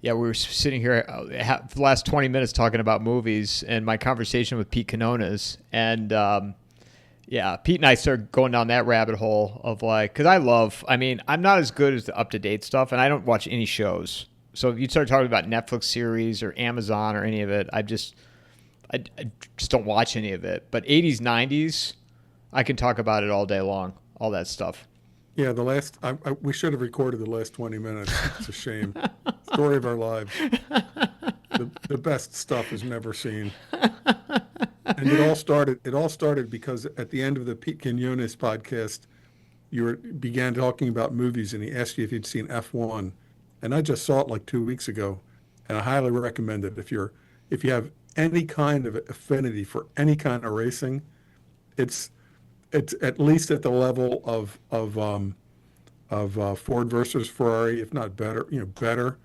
Yeah, we were sitting here for the last 20 minutes talking about movies and my conversation with Pete Canonas. And yeah, Pete and I started going down that rabbit hole of like, because I mean, I'm not as good as the up-to-date stuff, and I don't watch any shows. So if you start talking about Netflix series or Amazon or any of it, I just don't watch any of it. But 80s, 90s, I can talk about it all day long, all that stuff. Yeah, we should have recorded the last 20 minutes. It's a shame. Story of our lives. The best stuff is never seen. And it all started because at the end of the Pete Quinones podcast, began talking about movies, and he asked you if you'd seen F1. And I just saw it like 2 weeks ago, and I highly recommend it. If you have any kind of affinity for any kind of racing, it's at least at the level of Ford versus Ferrari, if not better, better.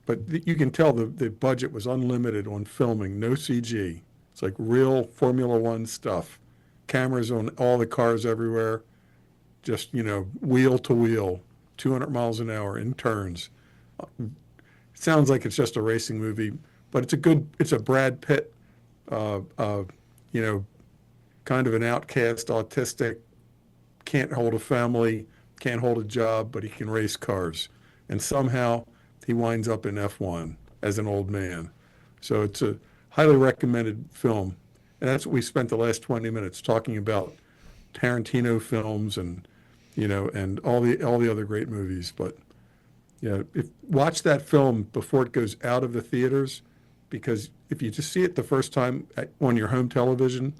But you can tell the budget was unlimited on filming, no CG. It's like real Formula One stuff. Cameras on all the cars everywhere, just, wheel to wheel, 200 miles an hour in turns. It sounds like it's just a racing movie, but it's a Brad Pitt, kind of an outcast, autistic, can't hold a family, can't hold a job, but he can race cars. And somehow he winds up in F1 as an old man. So it's a highly recommended film. And that's what we spent the last 20 minutes talking about, Tarantino films and, and all the other great movies. But watch that film before it goes out of the theaters, because if you just see it the first time on your home television,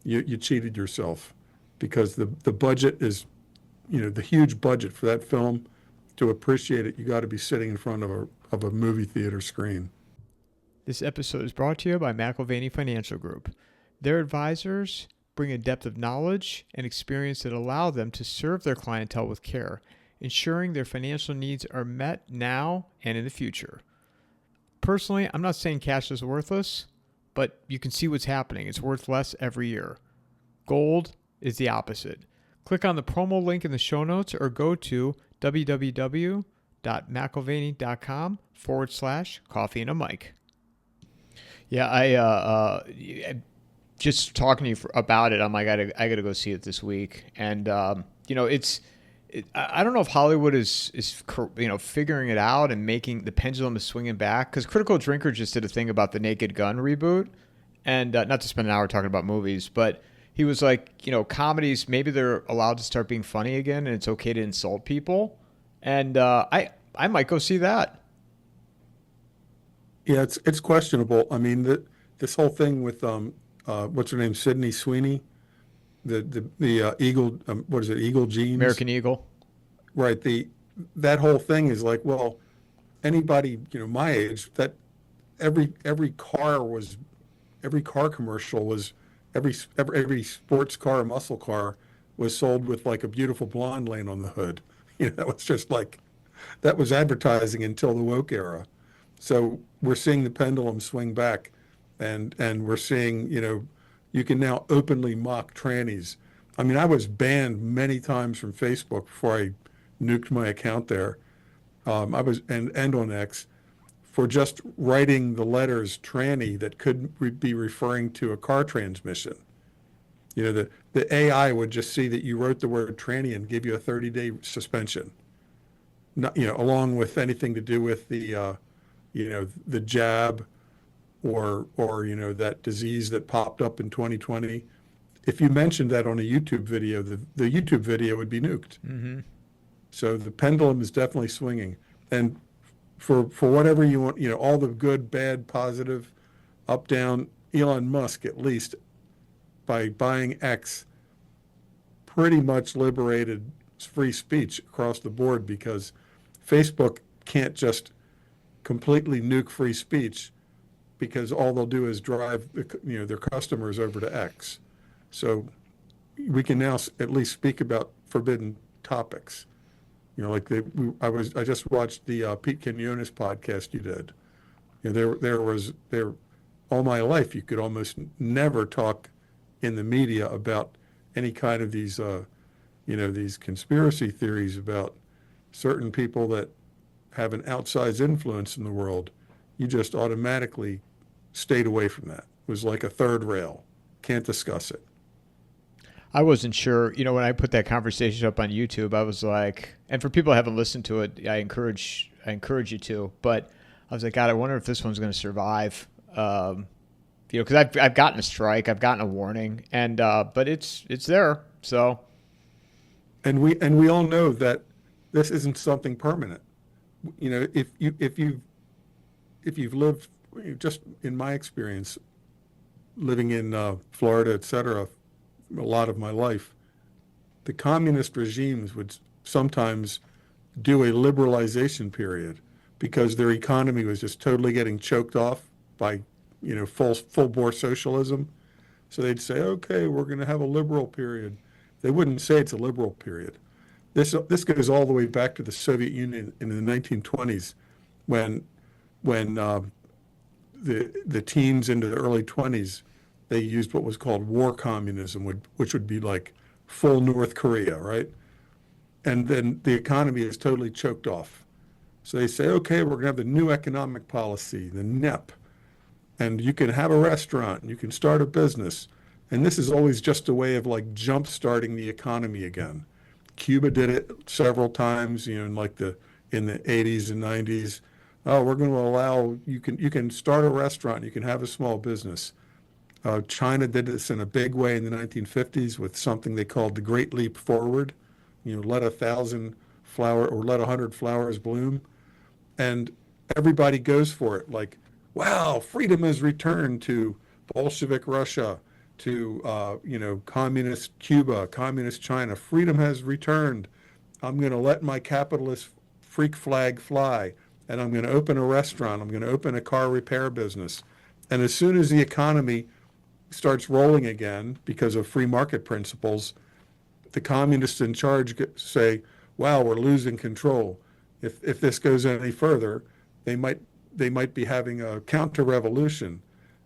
you cheated yourself, because the budget is, the huge budget for that film. To appreciate it, you got to be sitting in front of a movie theater screen. This episode is brought to you by McIlvaney Financial Group. Their advisors bring a depth of knowledge and experience that allow them to serve their clientele with care, ensuring their financial needs are met now and in the future. Personally, I'm not saying cash is worthless, but you can see what's happening. It's worth less every year. Gold is the opposite. Click on the promo link in the show notes or go to www.mcilvaney.com/coffeeandamike. Yeah, I just talking to you about it. I'm like, I gotta go see it this week, and I don't know if Hollywood is figuring it out and making the pendulum is swinging back, because Critical Drinker just did a thing about the Naked Gun reboot, and not to spend an hour talking about movies, but he was like, comedies, maybe they're allowed to start being funny again, and it's okay to insult people, and I might go see that. Yeah, it's questionable. I mean, this whole thing with what's her name, Sydney Sweeney, the Eagle, what is it, Eagle Jeans? American Eagle. Right. That whole thing is like, well, anybody, my age, that every car commercial was, every sports car, muscle car was sold with like a beautiful blonde laying on the hood. That was just like, that was advertising until the woke era. So we're seeing the pendulum swing back, and we're seeing, you can now openly mock trannies. I mean, I was banned many times from Facebook before I nuked my account there. I was and on X for just writing the letters tranny that could be referring to a car transmission. The AI would just see that you wrote the word tranny and give you a 30-day suspension. Not, along with anything to do with the the jab or that disease that popped up in 2020. If you mentioned that on a YouTube video, the YouTube video would be nuked. Mm-hmm. So the pendulum is definitely swinging. And for whatever you want, all the good, bad, positive, up, down, Elon Musk, at least, by buying X, pretty much liberated free speech across the board, because Facebook can't just completely nuke free speech, because all they'll do is drive their customers over to X. So we can now at least speak about forbidden topics. I just watched the Pete Quinones podcast you did. There all my life you could almost never talk in the media about any kind of these conspiracy theories about certain people that have an outsized influence in the world, you just automatically stayed away from that. It was like a third rail. Can't discuss it. I wasn't sure. When I put that conversation up on YouTube, I was like, and for people who haven't listened to it, I encourage you to. But I was like, God, I wonder if this one's going to survive. Because I've gotten a strike, I've gotten a warning, and but it's there. So, and we all know that this isn't something permanent. If you've lived, just in my experience, living in Florida, et cetera, a lot of my life, the communist regimes would sometimes do a liberalization period because their economy was just totally getting choked off by, full bore socialism. So they'd say, okay, we're going to have a liberal period. They wouldn't say it's a liberal period. This goes all the way back to the Soviet Union in the 1920s, when the teens into the early 20s, they used what was called war communism, which would be like full North Korea, right? And then the economy is totally choked off. So they say, okay, we're going to have the new economic policy, the NEP, and you can have a restaurant, and you can start a business. And this is always just a way of like jump starting the economy again. Cuba did it several times, in the 80s and 90s. Oh, we're going to allow, you can start a restaurant, you can have a small business. China did this in a big way in the 1950s with something they called the Great Leap Forward. Let 1,000 flower or let 100 flowers bloom, and everybody goes for it. Like, wow, freedom has returned to Bolshevik Russia, to communist Cuba, communist China. Freedom has returned. I'm going to let my capitalist freak flag fly, and I'm going to open a restaurant. I'm going to open a car repair business. And as soon as the economy starts rolling again because of free market principles, the communists in charge say, wow, we're losing control. If this goes any further, they might be having a counter-revolution.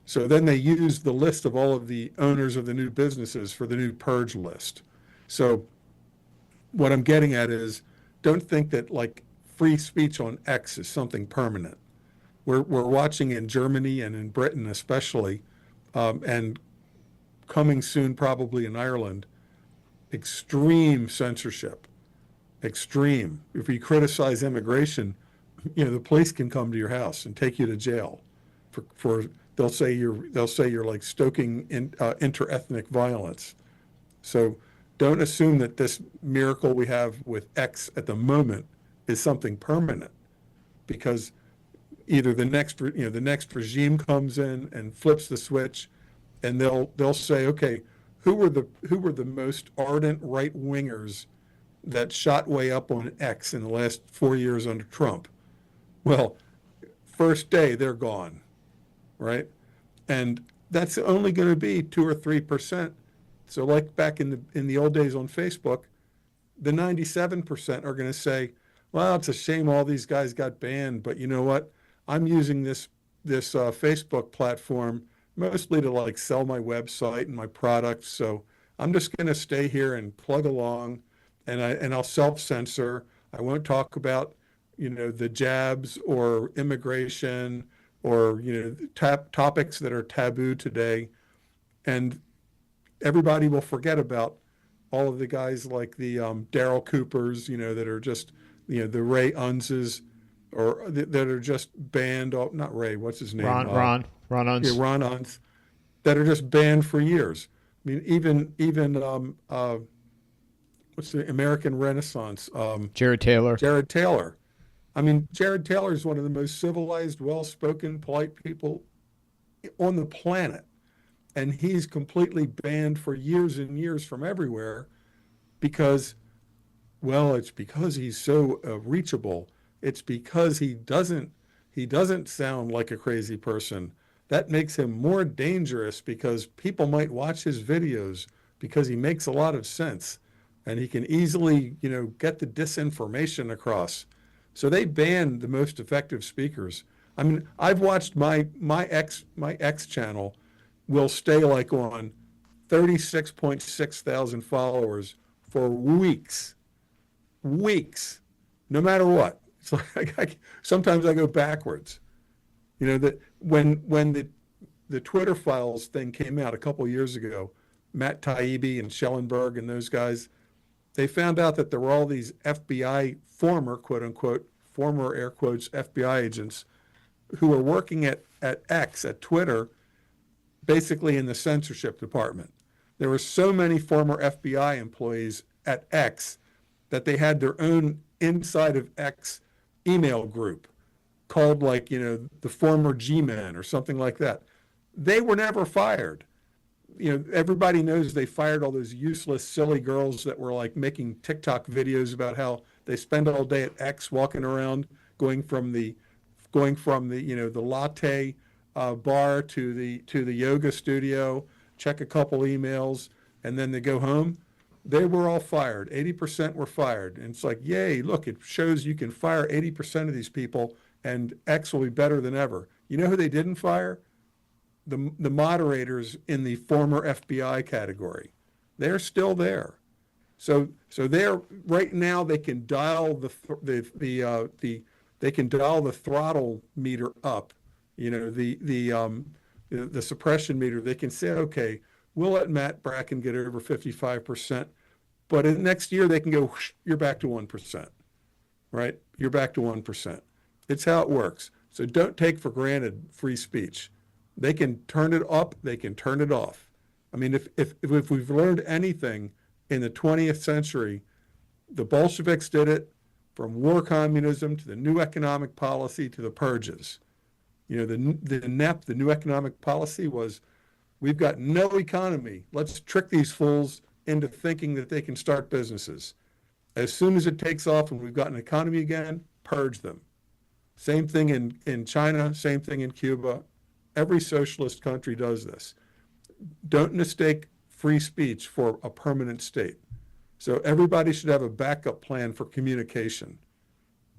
So then they use the list of all of the owners of the new businesses for the new purge list. So what I'm getting at is, don't think that like free speech on X is something permanent. We're watching in Germany and in Britain especially, and coming soon probably in Ireland, extreme censorship. Extreme. If you criticize immigration, the police can come to your house and take you to jail for they'll say you're like stoking interethnic violence. So don't assume that this miracle we have with X at the moment is something permanent, because either the next regime comes in and flips the switch, and they'll say, okay, who were the most ardent right wingers that shot way up on X in the last 4 years under Trump? Well, first day they're gone, right? And that's only going to be 2 or 3%. So like back in the old days on Facebook, the 97% are going to say, well, it's a shame all these guys got banned, but you know what? I'm using this Facebook platform mostly to like sell my website and my products. So I'm just going to stay here and plug along, and I'll self-censor. I won't talk about, the jabs or immigration or, topics that are taboo today. And everybody will forget about all of the guys like the Daryl Coopers, that are just, the Ray Unzes, or that are just banned. Oh, not Ray, what's his name? Ron Unz. Yeah, Ron Unz, that are just banned for years. I mean, even what's the American Renaissance? Jared Taylor. Jared Taylor. I mean, Jared Taylor is one of the most civilized, well-spoken, polite people on the planet. And he's completely banned for years and years from everywhere because, well, it's because he's so reachable. It's because he doesn't sound like a crazy person. That makes him more dangerous because people might watch his videos because he makes a lot of sense and he can easily, get the disinformation across. So they banned the most effective speakers. I mean, I've watched my X channel will stay like on 36.6 thousand followers for weeks, no matter what. It's like sometimes I go backwards. You know, that when the Twitter files thing came out a couple of years ago, Matt Taibbi and Schellenberg and those guys, they found out that there were all these FBI former, quote unquote, former air quotes FBI agents who were working at X, at Twitter, basically in the censorship department. There were so many former FBI employees at X that they had their own inside of X email group called, like, you know, the former G-Men or something like that. They were never fired. You know, everybody knows they fired all those useless, silly girls that were like making TikTok videos about how they spend all day at X walking around, going from the you know, the latte bar to the yoga studio, check a couple emails, and then they go home. They were all fired. 80% were fired. And it's like, yay, look, it shows you can fire 80% of these people and X will be better than ever. You know who they didn't fire? The moderators in the former FBI category. They're still there. So they're right now, they can dial they can dial the throttle meter up, you know, the suppression meter. They can say, okay, we'll let Matt Bracken get over 55%, but in next year they can go, whoosh, you're back to 1%, right? You're back to 1%. It's how it works. So don't take for granted free speech. They can turn it up, they can turn it off. I mean, if we've learned anything in the 20th century, the Bolsheviks did it, from war communism to the new economic policy to the purges. You know, the NEP, the new economic policy, was, we've got no economy. Let's trick these fools into thinking that they can start businesses. As soon as it takes off and we've got an economy again, purge them. Same thing in China, same thing in Cuba. Every socialist country does this. Don't mistake free speech for a permanent state. So everybody should have a backup plan for communication,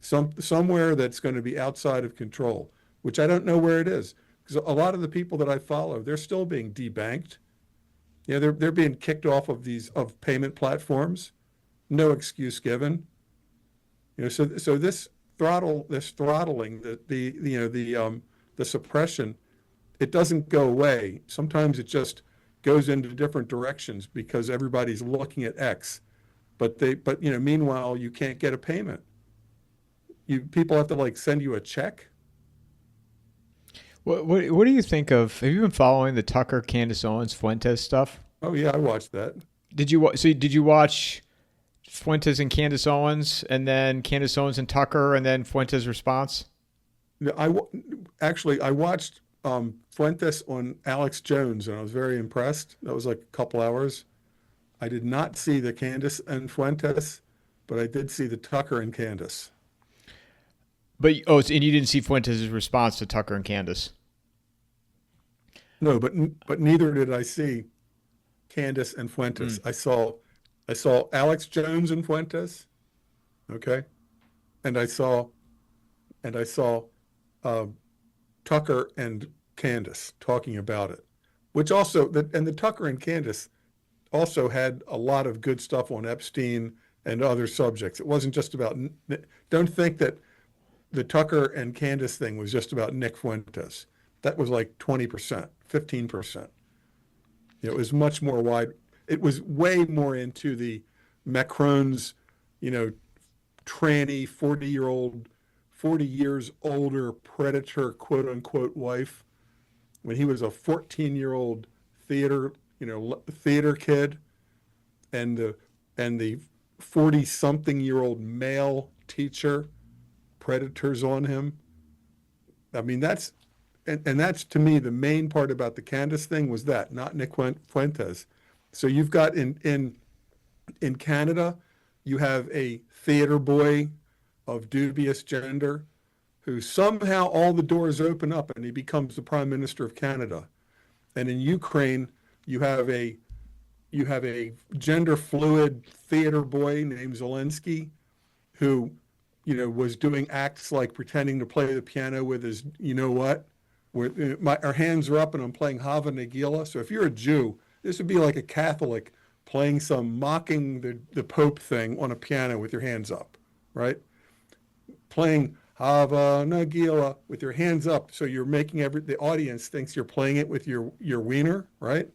somewhere that's going to be outside of control, which I don't know where it is. Because a lot of the people that I follow, they're still being debanked. You know, they're being kicked off of of payment platforms. No excuse given. You know, so this throttling, the suppression, it doesn't go away. Sometimes it just goes into different directions because everybody's looking at X. But you know, meanwhile, you can't get a payment. People have to, like, send you a check. What do you think of? Have you been following the Tucker, Candace Owens, Fuentes stuff? Oh yeah, I watched that. Did you watch Fuentes and Candace Owens, and then Candace Owens and Tucker, and then Fuentes' response? Actually I watched Fuentes on Alex Jones, and I was very impressed. That was like a couple hours. I did not see the Candace and Fuentes, but I did see the Tucker and Candace. And you didn't see Fuentes' response to Tucker and Candace? No, but neither did I see Candace and Fuentes. I saw Alex Jones and Fuentes, okay, and I saw Tucker and Candace talking about it, which also the Tucker and Candace also had a lot of good stuff on Epstein and other subjects. It wasn't just about. Don't think that the Tucker and Candace thing was just about Nick Fuentes. That was like 20%, 15%. It was much more wide. It was way more into the Macron's, you know, tranny 40 years older predator, quote unquote, wife, when he was a 14-year-old theater kid, and the 40-something-year-old male teacher, predators on him. I mean, that's to me the main part about the Candace thing was that, not Nick Fuentes. So you've got in Canada, you have a theater boy of dubious gender who somehow all the doors open up and he becomes the Prime Minister of Canada. And in Ukraine, you have a gender fluid theater boy named Zelensky who, you know, was doing acts like pretending to play the piano with his, you know what, where our hands are up and I'm playing Hava Nagila. So if you're a Jew, this would be like a Catholic playing some mocking the Pope thing on a piano with your hands up, right? playing Hava Nagila with your hands up, so you're making the audience thinks you're playing it with your wiener, right?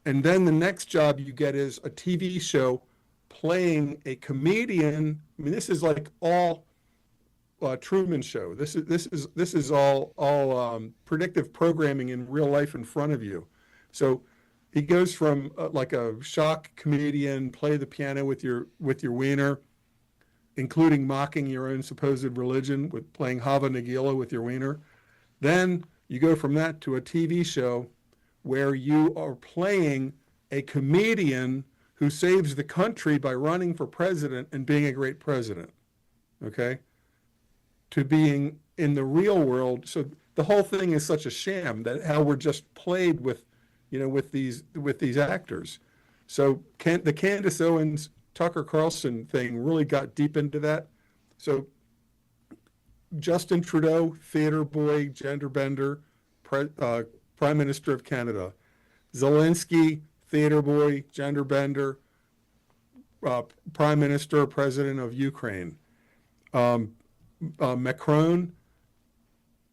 And then the next job you get is a TV show playing a comedian. I mean, this is like all Truman Show. This is all predictive programming in real life in front of you. So he goes from like a shock comedian, play the piano with your wiener, including mocking your own supposed religion with playing Hava Nagila with your wiener. Then you go from that to a TV show where you are playing a comedian who saves the country by running for president and being a great president, okay? To being in the real world. So the whole thing is such a sham that how we're just played with, with these actors. So the Candace Owens Tucker Carlson thing really got deep into that. So Justin Trudeau, theater boy, gender bender, Prime Minister of Canada. Zelensky, theater boy, gender bender, Prime Minister, President of Ukraine. Macron,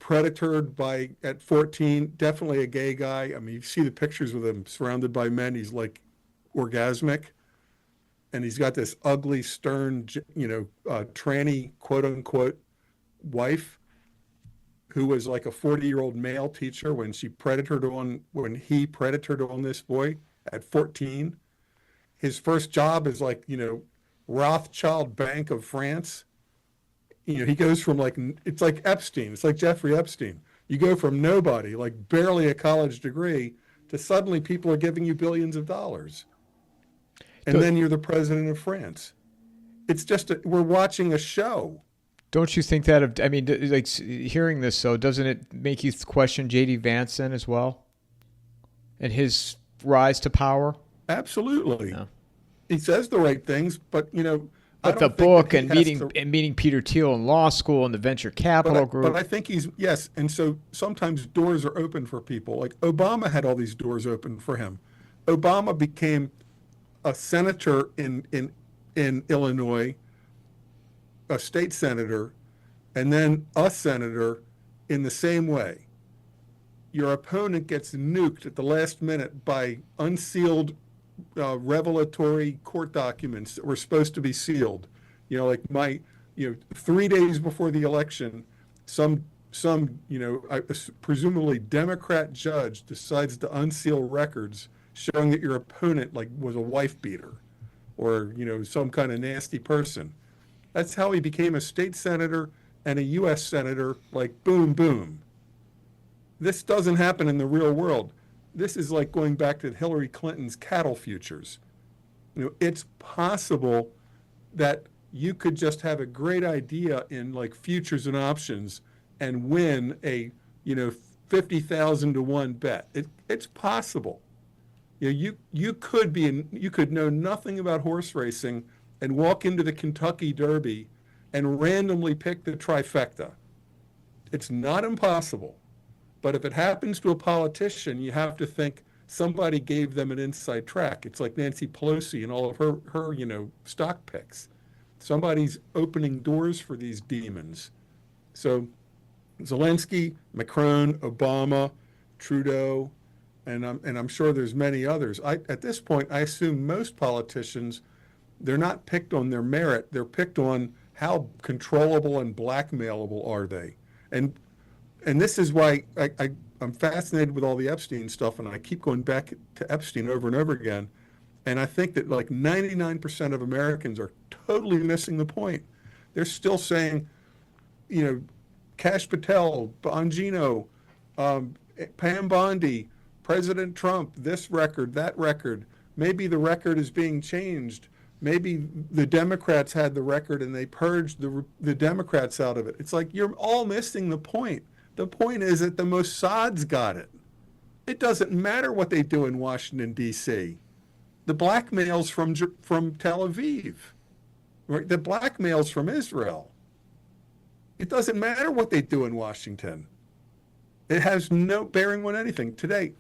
predatored at 14, definitely a gay guy. I mean, you see the pictures with him surrounded by men. He's like orgasmic. And he's got this ugly, stern, tranny, quote unquote, wife who was like a 40-year-old male teacher when he predatored on this boy at 14. His first job is like, Rothschild Bank of France. He goes from it's like Epstein. It's like Jeffrey Epstein. You go from nobody, like barely a college degree, to suddenly people are giving you billions of dollars. And then you're the president of France. It's just, we're watching a show. Don't you think that, like hearing this, though, doesn't it make you question J.D. Vance then as well? And his rise to power? Absolutely. No. He says the right things, but, But the book and meeting Peter Thiel in law school and the venture capital group. But I think yes. And so sometimes doors are open for people. Like Obama had all these doors open for him. Obama became a senator in Illinois, a state senator, and then a senator in the same way. Your opponent gets nuked at the last minute by unsealed revelatory court documents that were supposed to be sealed. 3 days before the election, some presumably Democrat judge decides to unseal records showing that your opponent was a wife beater or, some kind of nasty person. That's how he became a state senator and a U.S. senator, boom, boom. This doesn't happen in the real world. This is like going back to Hillary Clinton's cattle futures. It's possible that you could just have a great idea in futures and options and win a, 50,000 to 1 bet. It's possible. You could know nothing about horse racing and walk into the Kentucky Derby and randomly pick the trifecta. It's not impossible. But if it happens to a politician, you have to think somebody gave them an inside track. It's like Nancy Pelosi and all of her stock picks. Somebody's opening doors for these demons. So Zelensky, Macron, Obama, Trudeau, and I'm sure there's many others. At this point, I assume most politicians, they're not picked on their merit. They're picked on how controllable and blackmailable are they. And this is why I'm fascinated with all the Epstein stuff, and I keep going back to Epstein over and over again. And I think that 99% of Americans are totally missing the point. They're still saying, Kash Patel, Bongino, Pam Bondi, President Trump, this record, that record. Maybe the record is being changed. Maybe the Democrats had the record and they purged the Democrats out of it. It's like you're all missing the point. The point is that the Mossad's got it. It doesn't matter what they do in Washington, D.C. The blackmail's from Tel Aviv. Right? The blackmail's from Israel. It doesn't matter what they do in Washington. It has no bearing on anything. Today,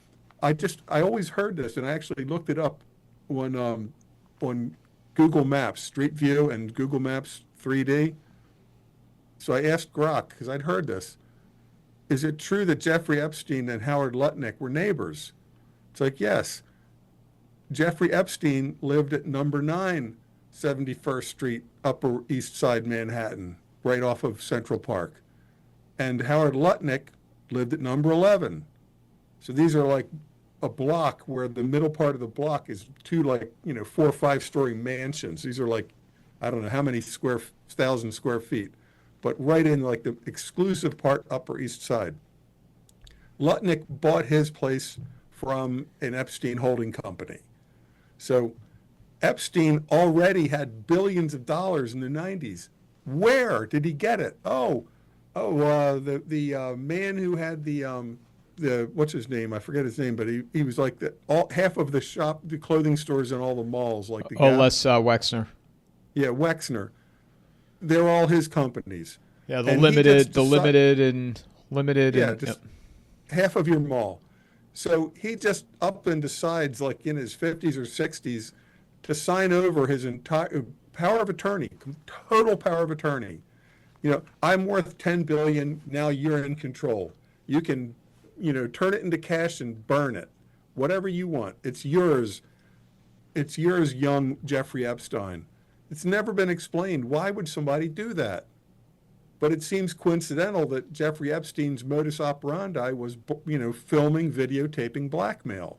I always heard this, and I actually looked it up on Google Maps, Street View and Google Maps 3D. So I asked Grok, because I'd heard this, is it true that Jeffrey Epstein and Howard Lutnick were neighbors? It's like, yes. Jeffrey Epstein lived at number 9, 71st Street, Upper East Side, Manhattan, right off of Central Park. And Howard Lutnick lived at number 11. So these are like a block where the middle part of the block is two, like, 4 or 5-story mansions. These are like, I don't know how many thousand square feet, but right in like the exclusive part, Upper East Side. Lutnick bought his place from an Epstein holding company. So Epstein already had billions of dollars in the 90s. Where did he get it? The man who had the what's his name? I forget his name, but he was like half of the clothing stores in all the malls, like the Gap. Les Wexner. Yeah, Wexner. They're all his companies. Yeah, And limited yeah, and just half of your mall. So he just up and decides, like in his 50s or 60s, to sign over his entire power of attorney, total power of attorney. I'm worth 10 billion. Now you're in control. You can, turn it into cash and burn it. Whatever you want. It's yours. It's yours, young Jeffrey Epstein. It's never been explained. Why would somebody do that? But it seems coincidental that Jeffrey Epstein's modus operandi was, filming, videotaping blackmail.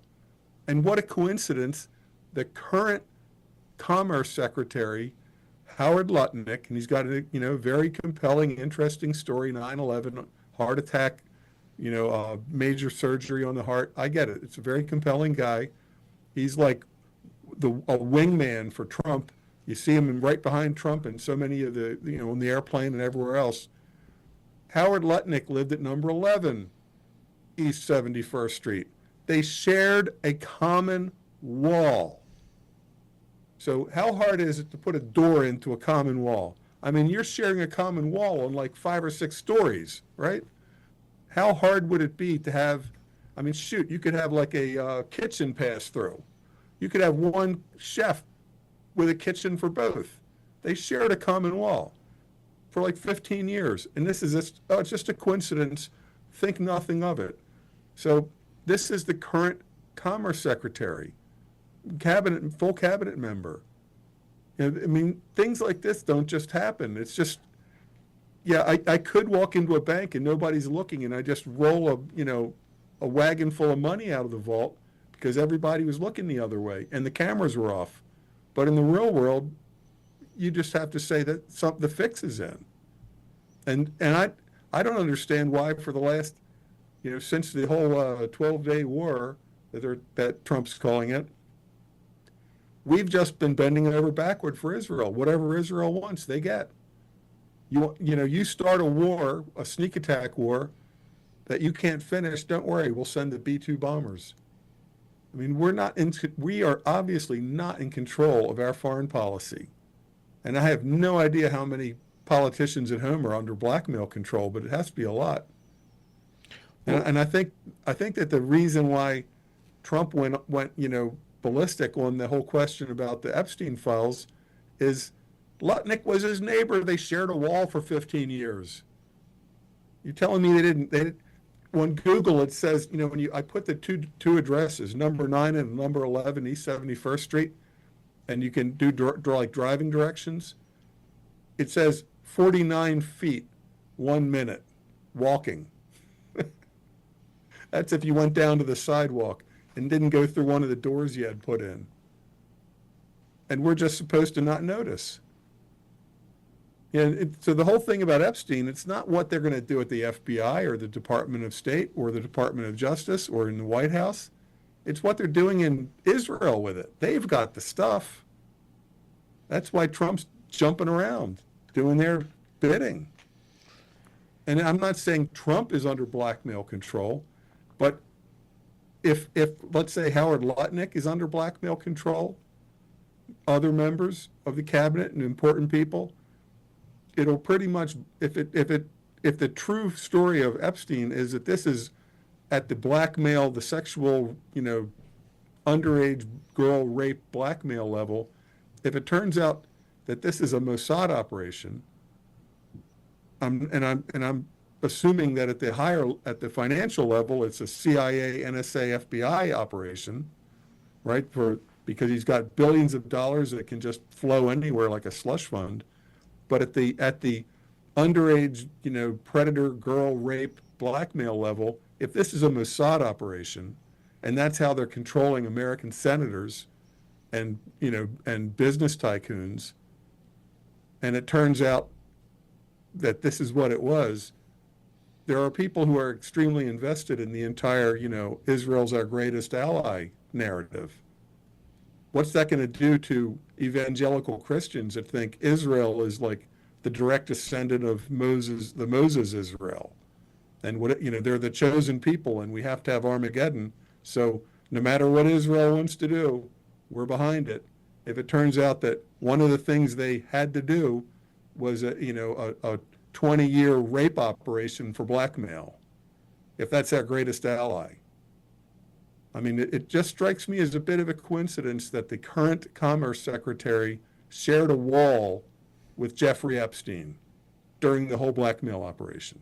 And what a coincidence. The current Commerce Secretary, Howard Lutnick, and he's got a, very compelling, interesting story, 9/11, heart attack, major surgery on the heart. I get it. It's a very compelling guy. He's like a wingman for Trump. You see him right behind Trump and so many of the, on the airplane and everywhere else. Howard Lutnick lived at number 11, East 71st Street. They shared a common wall. So how hard is it to put a door into a common wall? I mean, you're sharing a common wall on like 5 or 6 stories, right? How hard would it be to have, you could have like a kitchen pass through. You could have one chef with a kitchen for both. They shared a common wall for like 15 years. And this is it's just a coincidence. Think nothing of it. So this is the current Commerce Secretary, full cabinet member. Things like this don't just happen. It's just, I could walk into a bank and nobody's looking and I just roll a wagon full of money out of the vault because everybody was looking the other way and the cameras were off. But in the real world, you just have to say that the fix is in. And I don't understand why for the last, since the whole 12-day war that Trump's calling it, we've just been bending over backward for Israel. Whatever Israel wants, they get. You start a war, a sneak attack war that you can't finish, don't worry, we'll send the B-2 bombers. We are obviously not in control of our foreign policy. And I have no idea how many politicians at home are under blackmail control, but it has to be a lot. And I think that the reason why Trump went ballistic on the whole question about the Epstein files is Lutnick was his neighbor. They shared a wall for 15 years. You're telling me they didn't on Google, it says, I put the two addresses, number 9 and number 11, East 71st Street, and you can do like driving directions. It says 49 feet, 1 minute, walking. That's if you went down to the sidewalk and didn't go through one of the doors you had put in. And we're just supposed to not notice. So the whole thing about Epstein, it's not what they're going to do at the FBI or the Department of State or the Department of Justice or in the White House. It's what they're doing in Israel with it. They've got the stuff. That's why Trump's jumping around, doing their bidding. And I'm not saying Trump is under blackmail control, but if let's say Howard Lutnick is under blackmail control, other members of the cabinet and important people, it'll pretty much, if the true story of Epstein is that this is at the blackmail, the sexual, underage girl rape blackmail level, if it turns out that this is a Mossad operation, I'm assuming that at the financial level, it's a CIA, NSA, FBI operation, right? Because he's got billions of dollars that can just flow anywhere like a slush fund. But at the underage, predator, girl rape, blackmail level, if this is a Mossad operation, and that's how they're controlling American senators and business tycoons, and it turns out that this is what it was, there are people who are extremely invested in the entire, Israel's our greatest ally narrative. What's that going to do to evangelical Christians that think Israel is like the direct descendant of Moses, the Moses Israel? And they're the chosen people, and we have to have Armageddon. So no matter what Israel wants to do, we're behind it. If it turns out that one of the things they had to do was a 20-year rape operation for blackmail, if that's our greatest ally. I mean, it just strikes me as a bit of a coincidence that the current Commerce Secretary shared a wall with Jeffrey Epstein during the whole blackmail operation.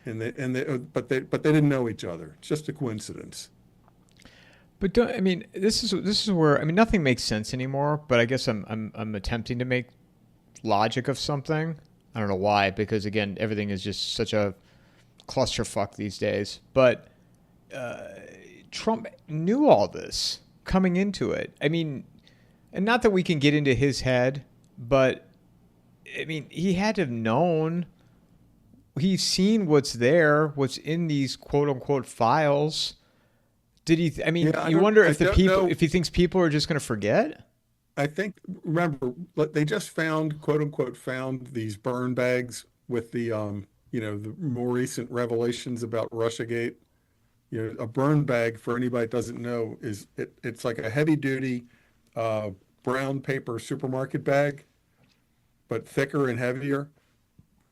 But they didn't know each other. It's just a coincidence. But this is where nothing makes sense anymore. But I guess I'm attempting to make logic of something. I don't know why, because again, everything is just such a clusterfuck these days. But Trump knew all this coming into it. And not that we can get into his head, but he had to have known. He's seen what's there, what's in these quote unquote files. Did he? You wonder if he thinks people are just going to forget. I think, remember, they just quote unquote, found these burn bags with the more recent revelations about Russiagate. A burn bag, for anybody that doesn't know, it's like a heavy duty brown paper supermarket bag, but thicker and heavier.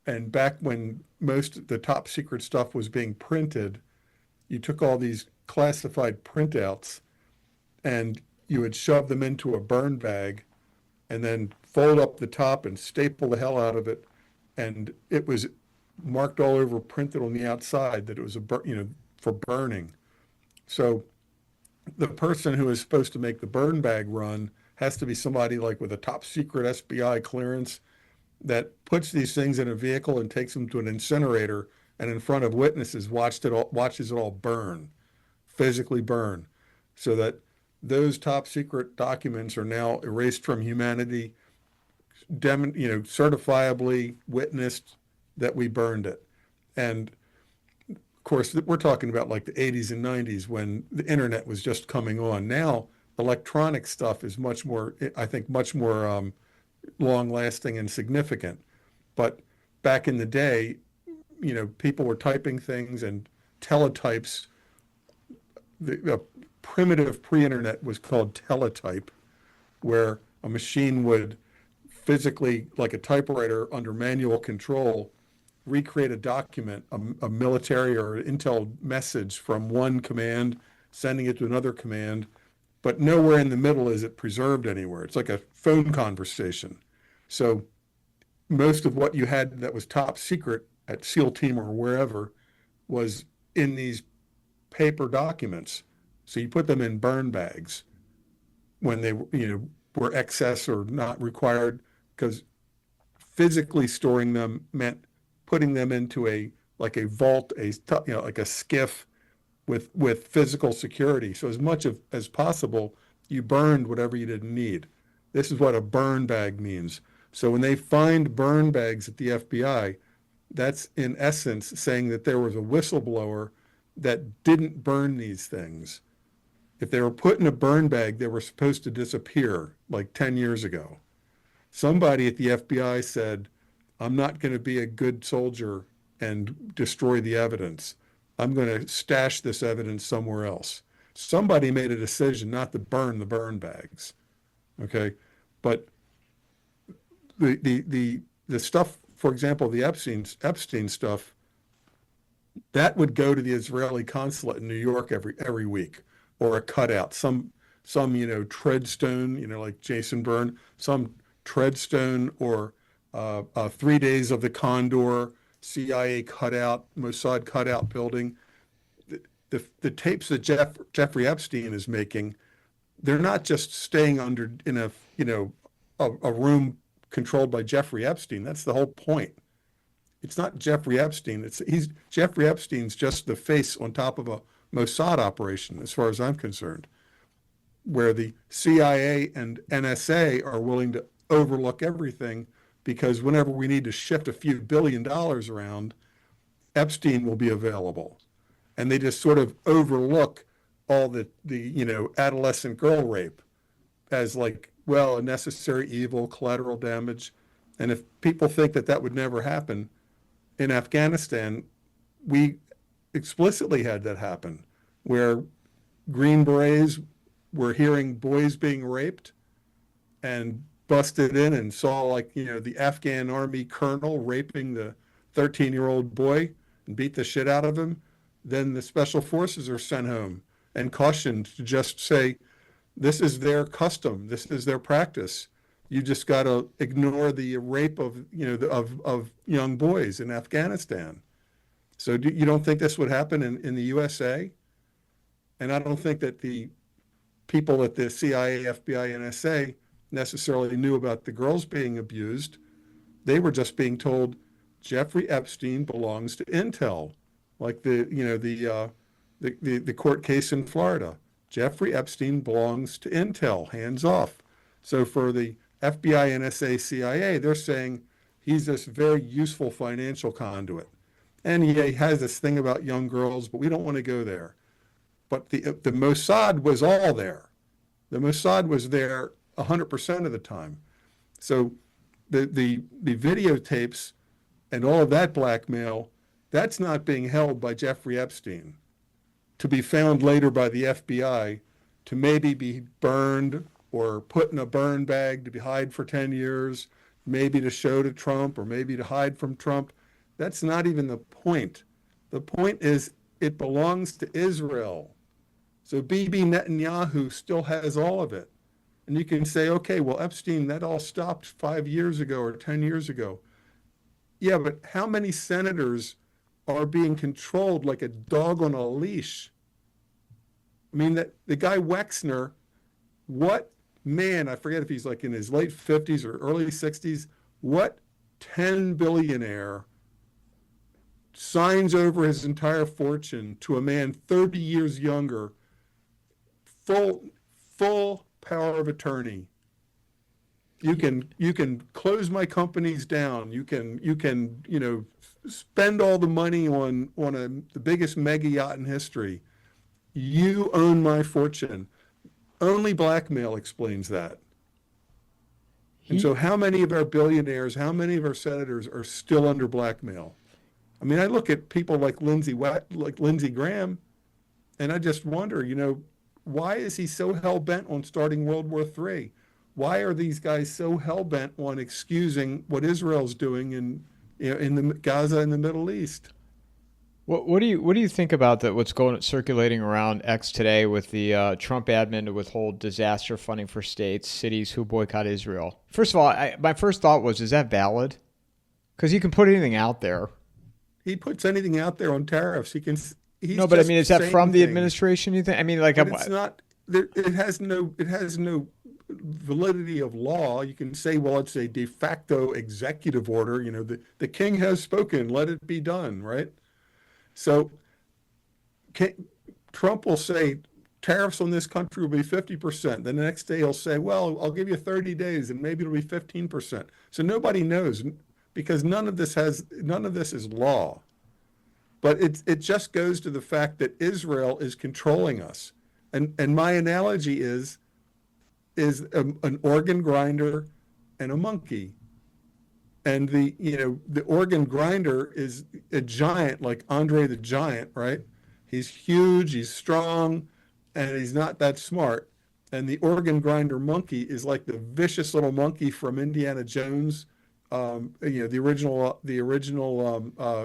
And back when most of the top secret stuff was being printed, you took all these classified printouts and you would shove them into a burn bag and then fold up the top and staple the hell out of it. And it was marked all over, printed on the outside that it was for burning. So the person who is supposed to make the burn bag run has to be somebody like with a top secret SBI clearance that puts these things in a vehicle and takes them to an incinerator and in front of witnesses watches it all burn, physically burn, so that those top secret documents are now erased from humanity, certifiably witnessed that we burned it. And of course, we're talking about like the 80s and 90s when the internet was just coming on. Now, electronic stuff is much more long-lasting and significant. But back in the day, people were typing things and teletypes. The primitive pre-internet was called teletype, where a machine would physically, like a typewriter under manual control, recreate a document, a military or intel message from one command, sending it to another command, but nowhere in the middle is it preserved anywhere. It's like a phone conversation. So most of what you had that was top secret at SEAL Team or wherever was in these paper documents. So you put them in burn bags when they were excess or not required, because physically storing them meant putting them into a vault, like a skiff with physical security. So as much as possible, you burned whatever you didn't need. This is what a burn bag means. So when they find burn bags at the FBI, that's in essence saying that there was a whistleblower that didn't burn these things. If they were put in a burn bag, they were supposed to disappear like 10 years ago. Somebody at the FBI said, I'm not going to be a good soldier and destroy the evidence. I'm going to stash this evidence somewhere else. Somebody made a decision not to burn the burn bags. Okay. But the stuff, for example, the Epstein stuff, that would go to the Israeli consulate in New York every week, or a cutout, some treadstone, like Jason Byrne, some treadstone or 3 Days of the Condor, CIA cutout, Mossad cutout building. The tapes that Jeffrey Epstein is making, they're not just staying under in a a room controlled by Jeffrey Epstein. That's the whole point. It's not Jeffrey Epstein. Jeffrey Epstein's just the face on top of a Mossad operation, as far as I'm concerned, where the CIA and NSA are willing to overlook everything because whenever we need to shift a few $billions around, Epstein will be available. And they just sort of overlook all the adolescent girl rape as like, well, a necessary evil, collateral damage. And if people think that that would never happen, in Afghanistan, we explicitly had that happen, where Green Berets were hearing boys being raped and busted in and saw the Afghan army colonel raping the 13-year-old boy and beat the shit out of him. Then the special forces are sent home and cautioned to just say, this is their custom, this is their practice. You just got to ignore the rape of young boys in Afghanistan. So you don't think this would happen in the USA? And I don't think that the people at the CIA, FBI, and NSA necessarily knew about the girls being abused. They were just being told Jeffrey Epstein belongs to Intel, like the court case in Florida. Jeffrey Epstein belongs to Intel, hands off. So for the FBI, NSA, CIA, they're saying he's this very useful financial conduit. And he has this thing about young girls, but we don't want to go there. But the Mossad was all there. The Mossad was there 100% of the time. So the videotapes and all of that blackmail, that's not being held by Jeffrey Epstein, to be found later by the FBI, to maybe be burned or put in a burn bag to be hide for 10 years, maybe to show to Trump or maybe to hide from Trump. That's not even the point. The point is it belongs to Israel. So Bibi Netanyahu still has all of it. And you can say, okay, well, Epstein, that all stopped 5 years ago or 10 years ago. Yeah, but how many senators are being controlled like a dog on a leash? I mean, that the guy Wexner, what man, I forget if he's like in his late 50s or early 60s, what 10 billionaire signs over his entire fortune to a man 30 years younger, full power of attorney? You can close my companies down. You can spend all the money on the biggest mega yacht in history. You own my fortune. Only blackmail explains that. And so how many of our billionaires, how many of our senators are still under blackmail? I mean, I look at people like Lindsey Graham, and I just wonder, why is he so hell-bent on starting World War III? Why are these guys so hell-bent on excusing what Israel's doing in the Gaza and the Middle East? What do you think about that? What's circulating around X today with the Trump admin to withhold disaster funding for cities who boycott Israel? First of all, my first thought was, is that valid? Because he can put anything out there. He puts anything out there on tariffs. No, but I mean, is that from the administration? You think? I mean, like, it's not. It has no validity of law. You can say, well, it's a de facto executive order. The king has spoken. Let it be done. Right. So Trump will say tariffs on this country will be 50%. Then the next day he'll say, well, I'll give you 30 days and maybe it'll be 15%. So nobody knows, because none of this is law. But it just goes to the fact that Israel is controlling us. And my analogy is an organ grinder and a monkey. And the organ grinder is a giant, like Andre the Giant, right? He's huge, he's strong, and he's not that smart. And the organ grinder monkey is like the vicious little monkey from Indiana Jones, the original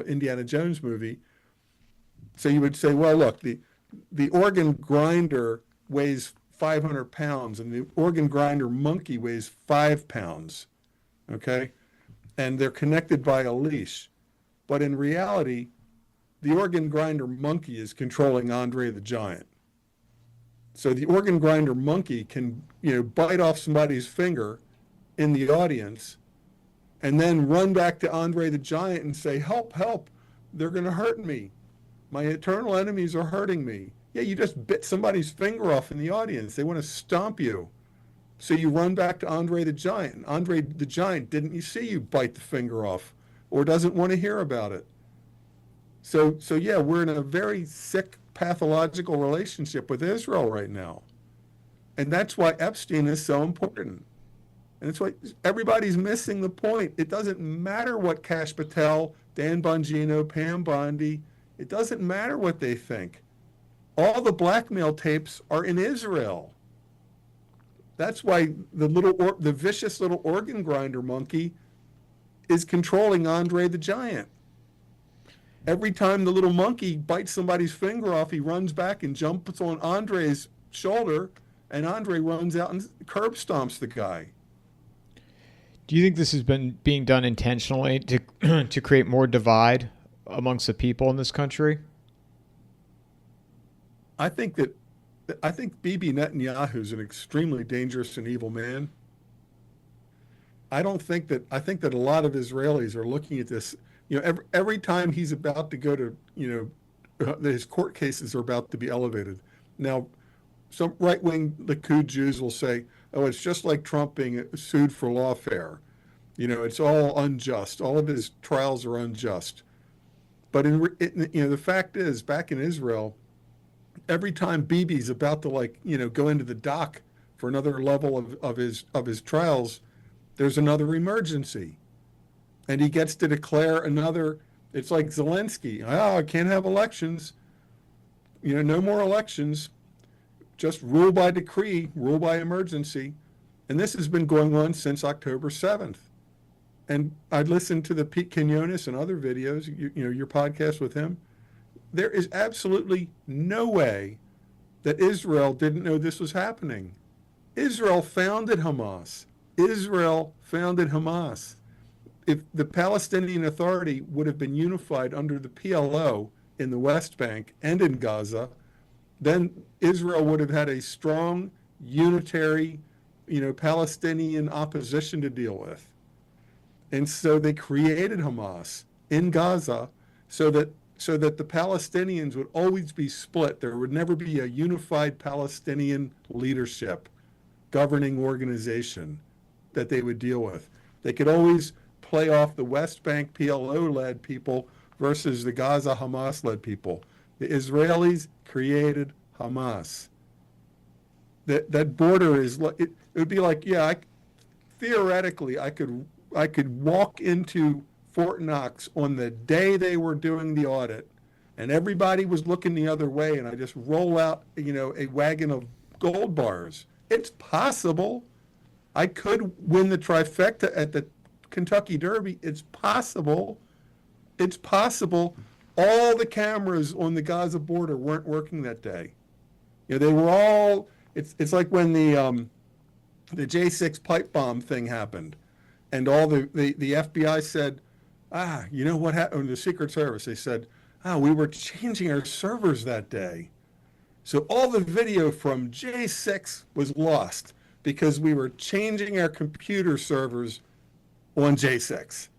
Indiana Jones movie. So you would say, well, look, the organ grinder weighs 500 pounds, and the organ grinder monkey weighs 5 pounds. Okay. and they're connected by a leash. But in reality, the organ grinder monkey is controlling Andre the Giant. So the organ grinder monkey can, bite off somebody's finger in the audience and then run back to Andre the Giant and say, help, help, they're going to hurt me. My eternal enemies are hurting me. Yeah, you just bit somebody's finger off in the audience. They want to stomp you. So you run back to Andre the Giant. And Andre the Giant didn't you see you bite the finger off or doesn't want to hear about it. So yeah, we're in a very sick pathological relationship with Israel right now. And that's why Epstein is so important. And it's why everybody's missing the point. It doesn't matter what Kash Patel, Dan Bongino, Pam Bondi, it doesn't matter what they think. All the blackmail tapes are in Israel. That's why the vicious little organ grinder monkey is controlling Andre the Giant. Every time the little monkey bites somebody's finger off, he runs back and jumps on Andre's shoulder, and Andre runs out and curb stomps the guy. Do you think this has been being done intentionally to create more divide amongst the people in this country? I think Bibi Netanyahu is an extremely dangerous and evil man. I think that a lot of Israelis are looking at this. Every time he's about to go to, his court cases are about to be elevated. Now, some right-wing Likud Jews will say, oh, it's just like Trump being sued for lawfare. It's all unjust. All of his trials are unjust. But the fact is, back in Israel, every time Bibi's about to go into the dock for another level of his trials, there's another emergency. And he gets to declare another, it's like Zelensky. Oh, I can't have elections. No more elections. Just rule by decree, rule by emergency. And this has been going on since October 7th. And I'd listened to the Pete Quinones and other videos, your podcast with him. There is absolutely no way that Israel didn't know this was happening. Israel founded Hamas. If the Palestinian Authority would have been unified under the PLO in the West Bank and in Gaza, then Israel would have had a strong, unitary, Palestinian opposition to deal with. And so they created Hamas in Gaza so that the Palestinians would always be split. There would never be a unified Palestinian leadership, governing organization that they would deal with. They could always play off the West Bank PLO-led people versus the Gaza Hamas-led people. The Israelis created Hamas. That border is, it would be like, theoretically, I could walk into Fort Knox on the day they were doing the audit, and everybody was looking the other way, and I just roll out, a wagon of gold bars. It's possible. I could win the trifecta at the Kentucky Derby. It's possible. It's possible. All the cameras on the Gaza border weren't working that day. They were all. It's like when the J6 pipe bomb thing happened, and all the FBI said, what happened? The Secret Service, they said, we were changing our servers that day. So all the video from J6 was lost because we were changing our computer servers on J6.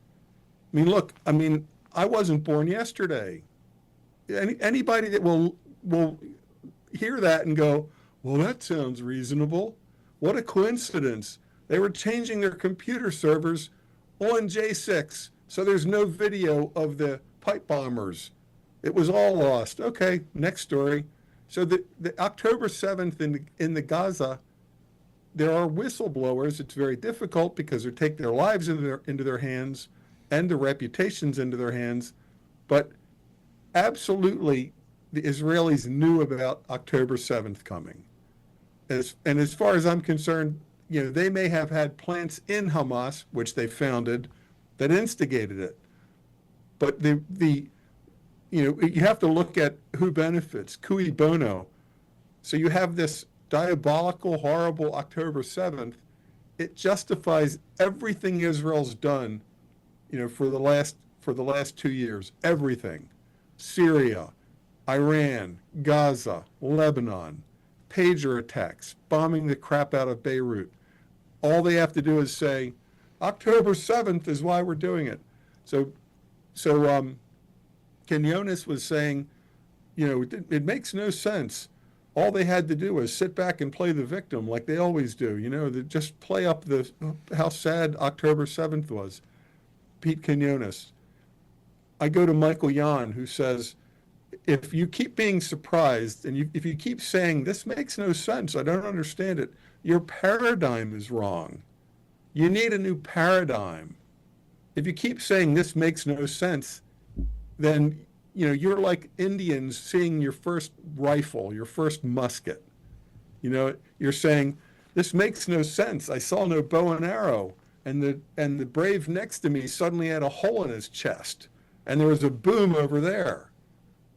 I wasn't born yesterday. Anybody that will hear that and go, well, that sounds reasonable. What a coincidence. They were changing their computer servers on J6, so there's no video of the pipe bombers. It was all lost. Okay, next story. So the October 7th in the Gaza, there are whistleblowers. It's very difficult because they take their lives into their hands and their reputations into their hands. But absolutely, the Israelis knew about October 7th coming. And as far as I'm concerned, they may have had plants in Hamas, which they founded, that instigated it. But you have to look at who benefits, cui bono. So you have this diabolical, horrible October 7th. It justifies everything Israel's done for the last 2 years, everything, Syria, Iran, Gaza, Lebanon, pager attacks, bombing the crap out of Beirut. All they have to do is say, October 7th is why we're doing it. So Quinones was saying, it makes no sense. All they had to do was sit back and play the victim like they always do. They just play up how sad October 7th was. Pete Quinones. I go to Michael Yon, who says, if you keep being surprised and if you keep saying, this makes no sense, I don't understand it, your paradigm is wrong. You need a new paradigm. If you keep saying this makes no sense, then you're like Indians seeing your first rifle, your first musket. You're saying, this makes no sense. I saw no bow and arrow. And the brave next to me suddenly had a hole in his chest. And there was a boom over there.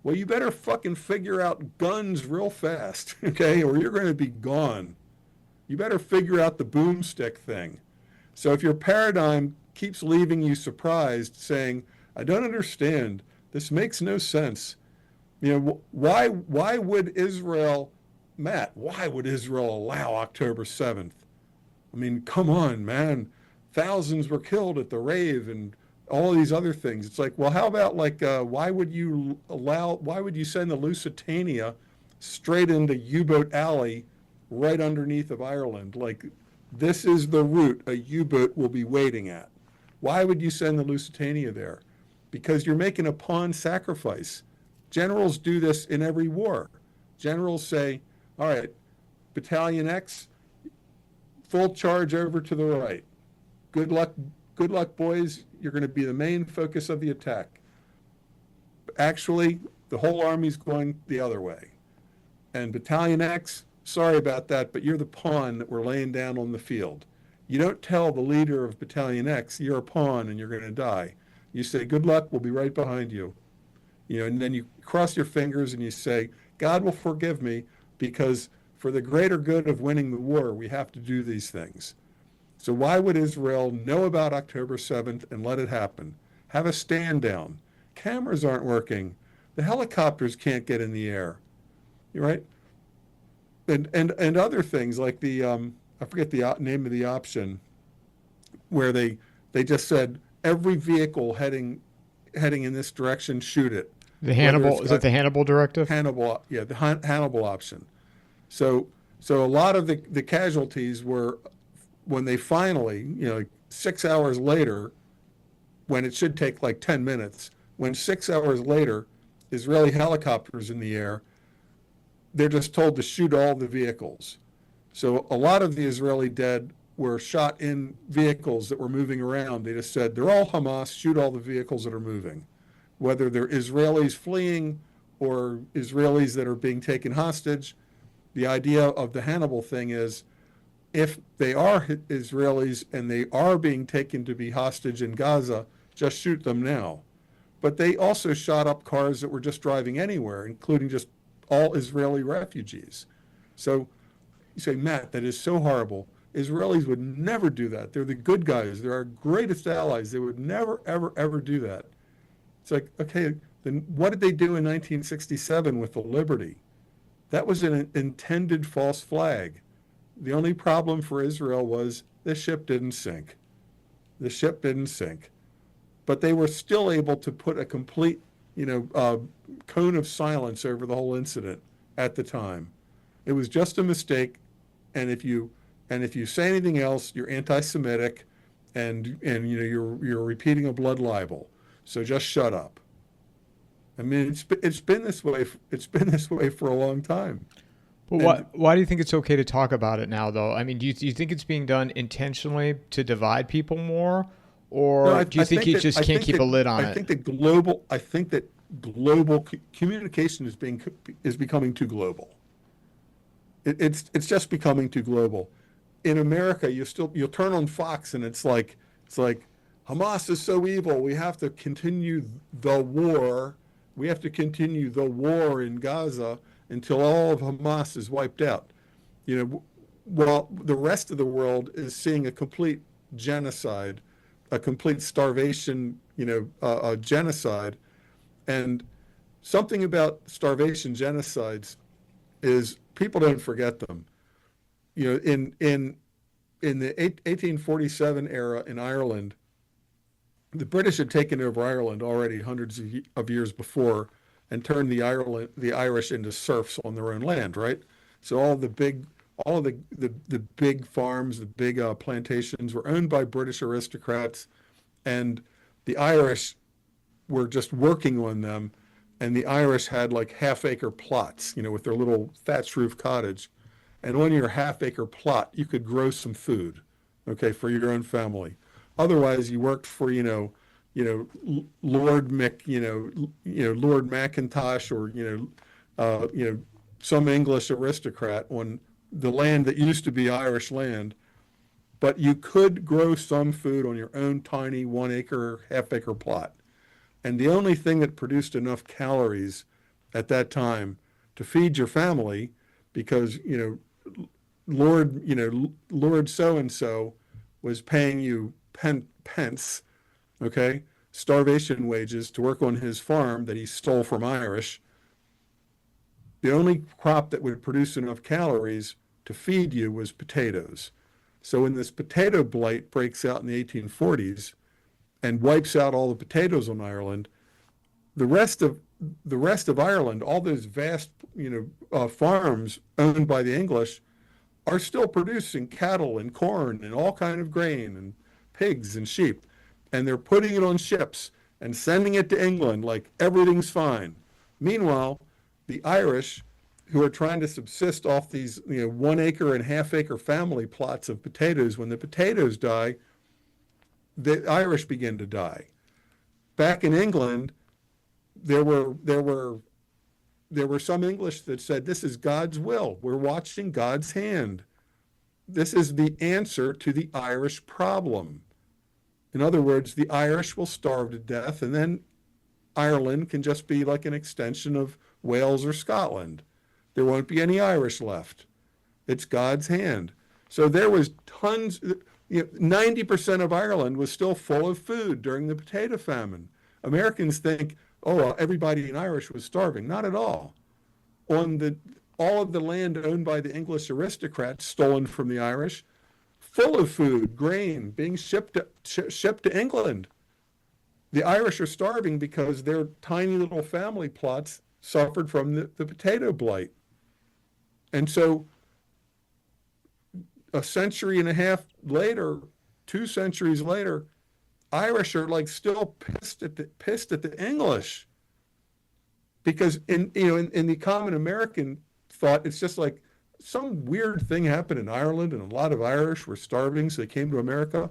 Well, you better fucking figure out guns real fast, okay? Or you're going to be gone. You better figure out the boomstick thing. So if your paradigm keeps leaving you surprised, saying, I don't understand, this makes no sense. Why would Israel, Matt, why would Israel allow October 7th? I mean, come on, man. Thousands were killed at the rave and all these other things. It's like, well, how about why would you send the Lusitania straight into U-boat alley right underneath of Ireland? Like, this is the route a U-boat will be waiting at. Why would you send the Lusitania there? Because you're making a pawn sacrifice. Generals do this in every war. Generals say, all right, Battalion X, full charge over to the right. Good luck, boys. You're going to be the main focus of the attack. Actually, the whole army's going the other way. And Battalion X, sorry about that, but you're the pawn that we're laying down on the field. You don't tell the leader of Battalion X, you're a pawn and you're going to die. You say, good luck, we'll be right behind you. And then you cross your fingers and you say, God will forgive me because for the greater good of winning the war, we have to do these things. So why would Israel know about October 7th and let it happen? Have a stand down. Cameras aren't working. The helicopters can't get in the air. You're right? And other things like the, I forget the name of the option, where they just said, every vehicle heading in this direction, shoot it. The Hannibal, is it the Hannibal Directive? Hannibal, yeah, the Hannibal option. So a lot of the casualties were when they finally, 6 hours later, when it should take like 10 minutes, when 6 hours later, Israeli helicopters in the air, they're just told to shoot all the vehicles. So a lot of the Israeli dead were shot in vehicles that were moving around. They just said, they're all Hamas, shoot all the vehicles that are moving. Whether they're Israelis fleeing or Israelis that are being taken hostage, the idea of the Hannibal thing is, if they are Israelis and they are being taken to be hostage in Gaza, just shoot them now. But they also shot up cars that were just driving anywhere, including just all Israeli refugees. So you say, Matt, that is so horrible. Israelis would never do that. They're the good guys. They're our greatest allies. They would never, ever, ever do that. It's like, okay, then what did they do in 1967 with the Liberty? That was an intended false flag. The only problem for Israel was the ship didn't sink. The ship didn't sink. But they were still able to put a complete, cone of silence over the whole incident at the time. It was just a mistake, and if you say anything else, you're anti-Semitic, and you're repeating a blood libel. So just shut up. I mean, it's been this way. It's been this way for a long time. But why do you think it's okay to talk about it now, though? I mean, do you think it's being done intentionally to divide people more, or do you think you just can't keep a lid on it? I think that global communication is becoming too global. It's just becoming too global. In America, you'll turn on Fox and it's like Hamas is so evil. We have to continue the war. We have to continue the war in Gaza until all of Hamas is wiped out. While the rest of the world is seeing a complete genocide a complete starvation, genocide. And something about starvation genocides is people don't forget them. In the 1847 era in Ireland, the British had taken over Ireland already hundreds of years before and turned the Irish into serfs on their own land, right? So all of the big farms, the big plantations were owned by British aristocrats, and the Irish were just working on them. And the Irish had like half-acre plots, with their little thatched roof cottage. And on your half-acre plot, you could grow some food, okay, for your own family. Otherwise, you worked for, Lord Lord Mackintosh, or some English aristocrat on the land that used to be Irish land. But you could grow some food on your own tiny 1 acre, half-acre plot. And the only thing that produced enough calories at that time to feed your family, because Lord so and so was paying you pence, okay, starvation wages to work on his farm that he stole from Irish. The only crop that would produce enough calories to feed you was potatoes. So when this potato blight breaks out in the 1840s and wipes out all the potatoes on Ireland, the rest of Ireland, all those vast farms owned by the English, are still producing cattle and corn and all kind of grain and pigs and sheep, and they're putting it on ships and sending it to England like everything's fine. Meanwhile, the Irish, who are trying to subsist off these 1 acre and half-acre family plots of potatoes, when the potatoes die, the Irish begin to die. Back in England, there were some English that said, this is God's will. We're watching God's hand. This is the answer to the Irish problem. In other words, the Irish will starve to death, and then Ireland can just be like an extension of Wales or Scotland. There won't be any Irish left. It's God's hand. So there was tons, 90% of Ireland was still full of food during the potato famine. Americans think, everybody in Irish was starving. Not at all. All of the land owned by the English aristocrats, stolen from the Irish, full of food, grain, being shipped to England. The Irish are starving because their tiny little family plots suffered from the potato blight. And so a century and a half later, 2 centuries later, Irish are like still pissed at the English, because in the common American thought, it's just like some weird thing happened in Ireland and a lot of Irish were starving, so they came to America.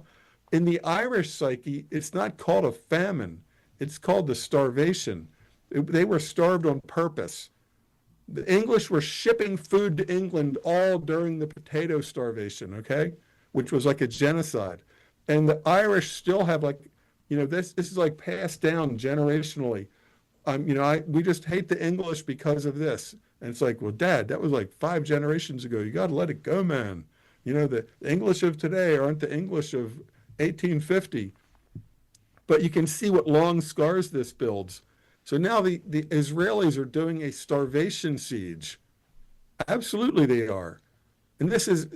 In the Irish psyche, it's not called a famine. It's called the starvation. They were starved on purpose. The English were shipping food to England all during the potato starvation, okay, which was like a genocide. And the Irish still have this is like passed down generationally. We just hate the English because of this. And it's like, well, Dad, that was like 5 generations ago. You got to let it go, man. The English of today aren't the English of 1850. But you can see what long scars this builds. So now the Israelis are doing a starvation siege. Absolutely they are. And this is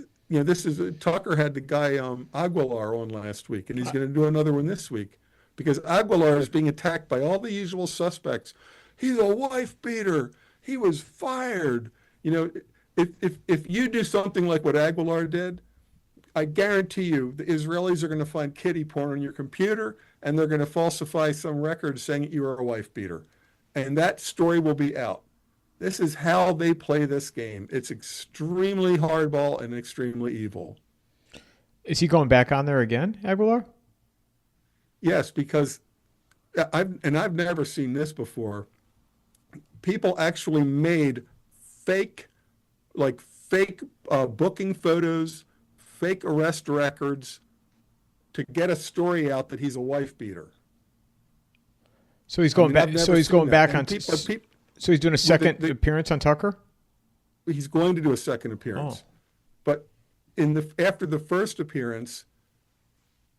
Tucker had the guy Aguilar on last week, and he's going to do another one this week, because Aguilar is being attacked by all the usual suspects. He's a wife beater. He was fired. If you do something like what Aguilar did, I guarantee you the Israelis are going to find kiddie porn on your computer, and they're going to falsify some record saying that you are a wife beater. And that story will be out. This is how they play this game. It's extremely hardball and extremely evil. Is he going back on there again, Aguilar? Yes, because I've never seen this before. People actually made fake booking photos, fake arrest records to get a story out that he's a wife beater. So he's going back. So he's going back on. So he's doing a second appearance on Tucker? He's going to do a second appearance. Oh. But after the first appearance,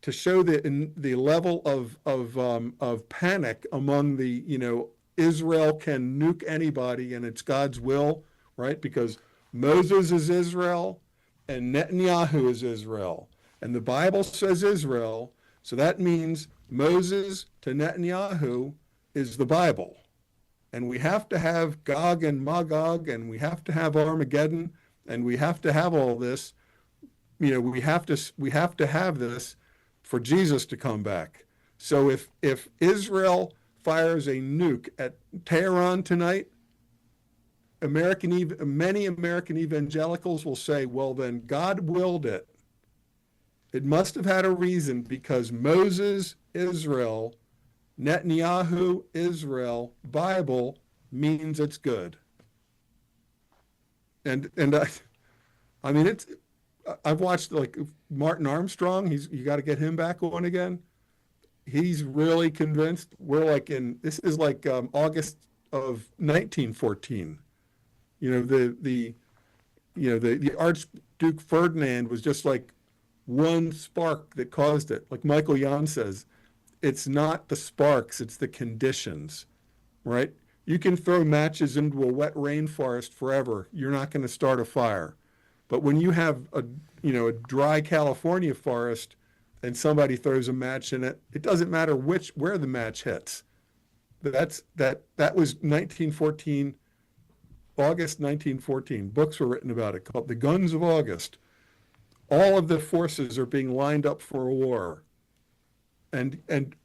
to show the level of panic among the, Israel can nuke anybody and it's God's will, right? Because Moses is Israel and Netanyahu is Israel. And the Bible says Israel, so that means Moses to Netanyahu is the Bible. And we have to have Gog and Magog, and we have to have Armageddon, and we have to have all this. We have to have this for Jesus to come back. So if Israel fires a nuke at Tehran tonight, many American evangelicals will say, well, then God willed it. It must have had a reason because Moses, Israel, Netanyahu, Israel, Bible means it's good. And I mean, I've watched like Martin Armstrong. You got to get him back on again. He's really convinced. We're like this is like August of 1914. The Archduke Ferdinand was just like one spark that caused it. Like Michael Yon says, it's not the sparks, it's the conditions, right? You can throw matches into a wet rainforest forever. You're not going to start a fire. But when you have a dry California forest and somebody throws a match in it, it doesn't matter where the match hits. That was 1914, August 1914. Books were written about it called The Guns of August. All of the forces are being lined up for a war. And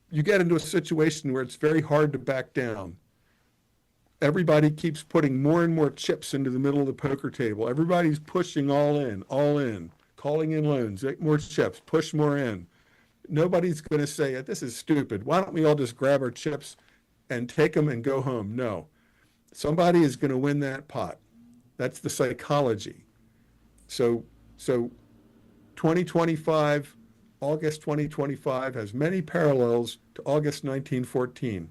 you get into a situation where it's very hard to back down. Everybody keeps putting more and more chips into the middle of the poker table. Everybody's pushing all in, calling in loans, make more chips, push more in. Nobody's going to say, this is stupid. Why don't we all just grab our chips and take them and go home? No. Somebody is going to win that pot. That's the psychology. So 2025, August 2025 has many parallels to August 1914.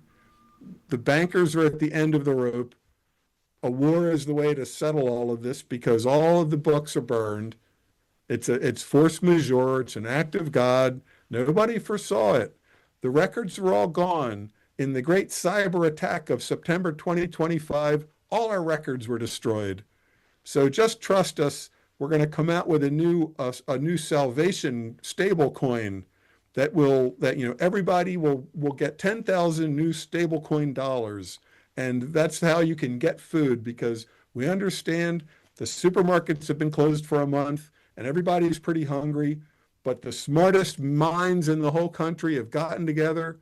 The bankers are at the end of the rope. A war is the way to settle all of this because all of the books are burned. It's force majeure. It's an act of God. Nobody foresaw it. The records are all gone. In the great cyber attack of September 2025, all our records were destroyed. So just trust us. We're going to come out with a new salvation stable coin that everybody will get 10,000 new stable coin dollars. And that's how you can get food because we understand the supermarkets have been closed for a month and everybody's pretty hungry, but the smartest minds in the whole country have gotten together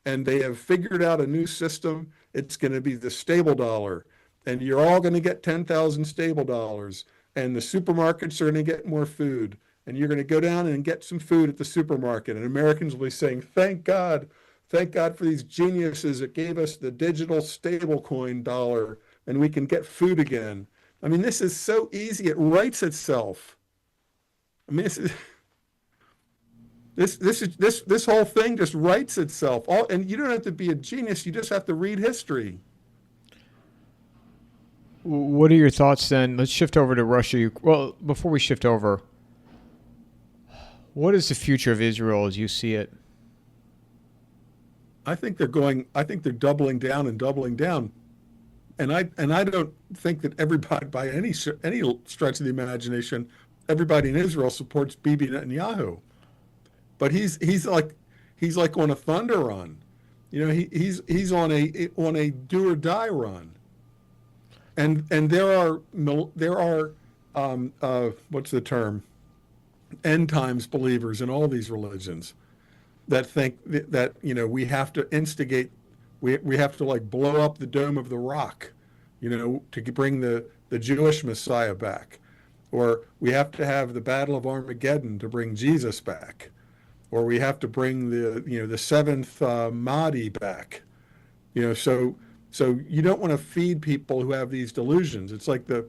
and they have figured out a new system. It's going to be the stable dollar and you're all going to get 10,000 stable dollars. And the supermarkets are going to get more food. And you're going to go down and get some food at the supermarket. And Americans will be saying, thank God for these geniuses that gave us the digital stablecoin dollar. And we can get food again. I mean, this is so easy. It writes itself. I mean, this whole thing just writes itself. And you don't have to be a genius. You just have to read history. What are your thoughts then? Let's shift over to Russia. Well, before we shift over, what is the future of Israel as you see it? I think they're doubling down and doubling down. And I don't think that everybody, by any stretch of the imagination, everybody in Israel supports Bibi Netanyahu. But he's like on a thunder run. He's on a do or die run. And there are what's the term? End times believers in all these religions that think that we have to instigate, we have to like blow up the Dome of the Rock, to bring the Jewish Messiah back, or we have to have the Battle of Armageddon to bring Jesus back, or we have to bring the seventh Mahdi back, So you don't want to feed people who have these delusions. It's like the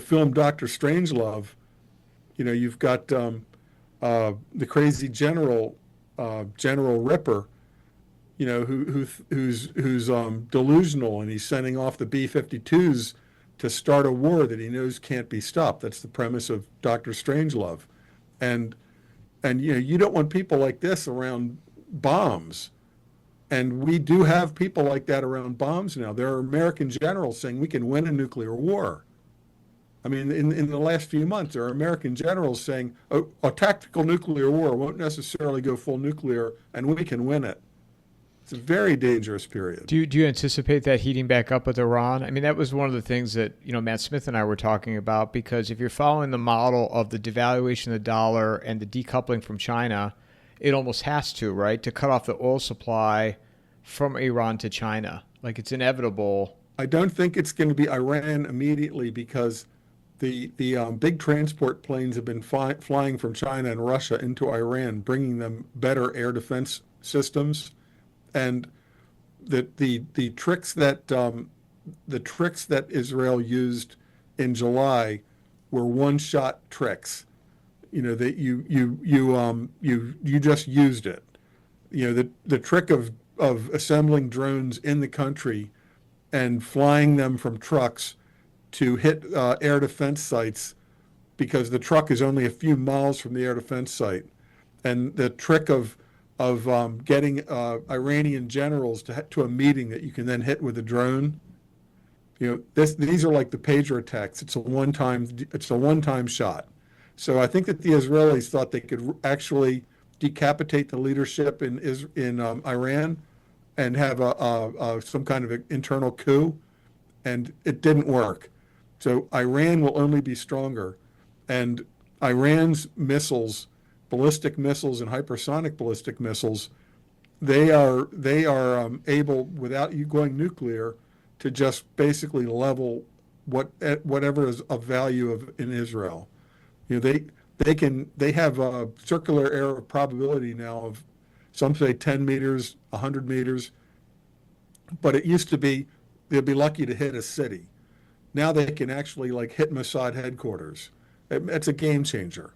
film Dr. Strangelove. You've got the crazy general, General Ripper, who's delusional, and he's sending off the B-52s to start a war that he knows can't be stopped. That's the premise of Dr. Strangelove, and And you don't want people like this around bombs. And we do have people like that around bombs now. There are American generals saying we can win a nuclear war. I mean, in the last few months, there are American generals saying a tactical nuclear war won't necessarily go full nuclear, and we can win it. It's a very dangerous period. Do you anticipate that heating back up with Iran? I mean, that was one of the things that, Matt Smith and I were talking about, because if you're following the model of the devaluation of the dollar and the decoupling from China, it almost has to, right, to cut off the oil supply from Iran to China. Like, it's inevitable. I don't think it's going to be Iran immediately, because the big transport planes have been flying from China and Russia into Iran, bringing them better air defense systems. And the tricks that Israel used in July were one-shot tricks. That you just used it. The trick of assembling drones in the country and flying them from trucks to hit air defense sites, because the truck is only a few miles from the air defense site, and the trick of getting Iranian generals to a meeting that you can then hit with a drone. These are like the pager attacks. It's a one-time shot. So I think that the Israelis thought they could actually decapitate the leadership in Iran and have some kind of an internal coup, and it didn't work. So Iran will only be stronger, and Iran's missiles, ballistic missiles and hypersonic ballistic missiles, they are able, without you going nuclear, to just basically level whatever is of value in Israel. They have a circular error of probability now of, some say 10 meters, 100 meters, but it used to be they'd be lucky to hit a city. Now they can actually hit Mossad headquarters. It's a game changer.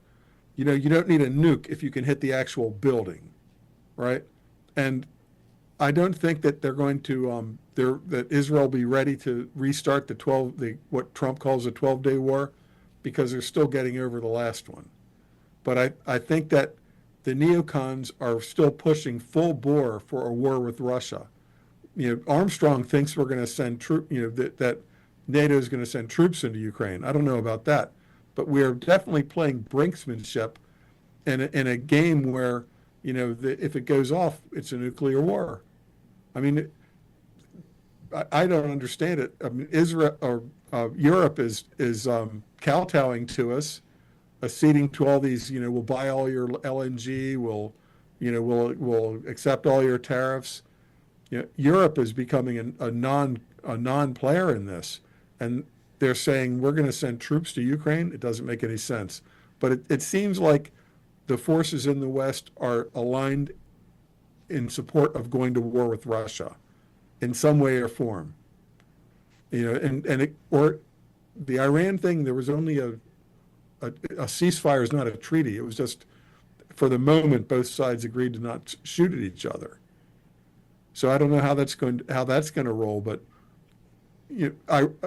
You don't need a nuke if you can hit the actual building, right? And I don't think that they're going to that Israel will be ready to restart what Trump calls a 12-day war, because they're still getting over the last one. But I think that the neocons are still pushing full bore for a war with Russia. Armstrong thinks we're going to send that NATO is going to send troops into Ukraine. I don't know about that, but we're definitely playing brinksmanship in a game where if it goes off, it's a nuclear war. I mean, I don't understand it. I mean, Israel or Europe is kowtowing to us, acceding to all these. We'll buy all your LNG. We'll accept all your tariffs. Europe is becoming a non-player in this, and they're saying we're going to send troops to Ukraine. It doesn't make any sense, but it seems like the forces in the West are aligned in support of going to war with Russia in some way or form. Or the Iran thing, there was only a ceasefire is not a treaty. It was just, for the moment, both sides agreed to not shoot at each other. So I don't know how that's going to roll, but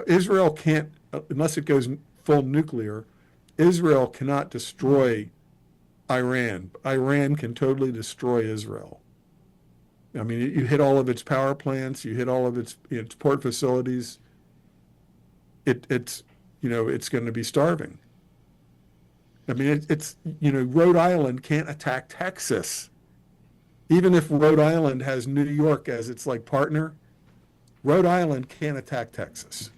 Israel can't, unless it goes full nuclear, Israel cannot destroy Iran. Iran can totally destroy Israel. I mean, you hit all of its power plants, you hit all of its port facilities. It's going to be starving. I mean, Rhode Island can't attack Texas. Even if Rhode Island has New York as its partner, Rhode Island can't attack Texas.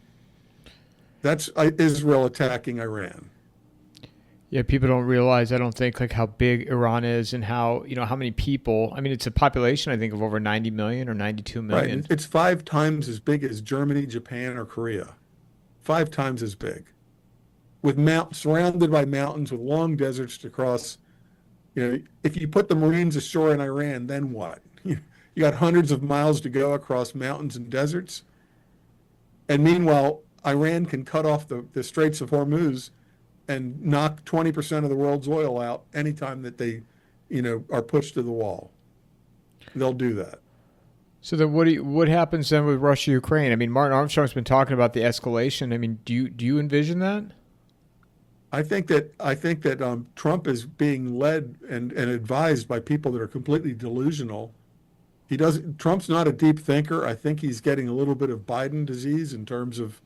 That's Israel attacking Iran. Yeah, people don't realize, I don't think, how big Iran is and how many people. I mean, it's a population, I think, of over 90 million or 92 million. Right. It's 5 times as big as Germany, Japan, or Korea. 5 times as big. With surrounded by mountains, with long deserts to cross. If you put the Marines ashore in Iran, then what? You got hundreds of miles to go across mountains and deserts. And meanwhile, Iran can cut off the Straits of Hormuz and knock 20% of the world's oil out anytime that they, are pushed to the wall. They'll do that. So then what happens then with Russia, Ukraine? I mean, Martin Armstrong's been talking about the escalation. I mean, do you envision that? I think that Trump is being led and advised by people that are completely delusional. Trump's not a deep thinker. I think he's getting a little bit of Biden disease in terms of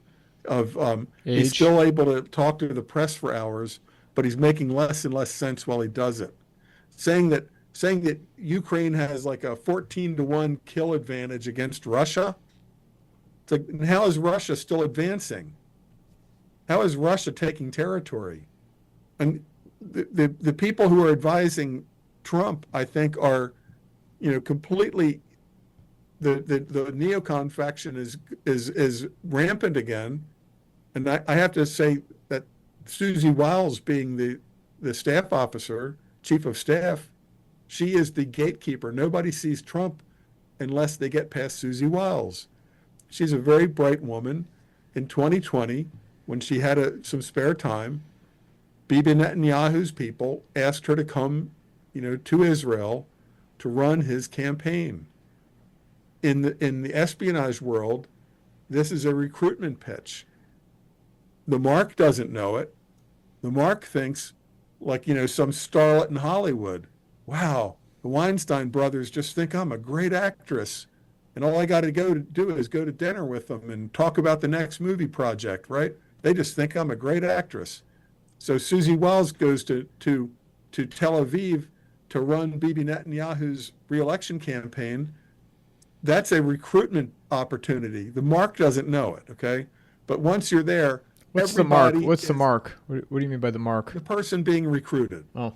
he's Age. still able to talk to the press for hours, but he's making less and less sense while he does it. Saying that Ukraine has like a 14-1 kill advantage against Russia. It's like, how is Russia still advancing? How is Russia taking territory? And the people who are advising Trump, I think, are, completely the neocon faction is rampant again. And I have to say that Susie Wiles, being the staff officer, chief of staff, she is the gatekeeper. Nobody sees Trump unless they get past Susie Wiles. She's a very bright woman. In 2020, when she had some spare time, Bibi Netanyahu's people asked her to come, to Israel to run his campaign. In the espionage world, this is a recruitment pitch. The Mark doesn't know it. The Mark thinks like, some starlet in Hollywood. Wow, the Weinstein brothers just think I'm a great actress. And all I got to do is go to dinner with them and talk about the next movie project, right? They just think I'm a great actress. So Susie Wiles goes to Tel Aviv to run Bibi Netanyahu's reelection campaign. That's a recruitment opportunity. The Mark doesn't know it, okay? But once you're there, What's the mark? What's the mark? What do you mean by the mark? The person being recruited. Oh.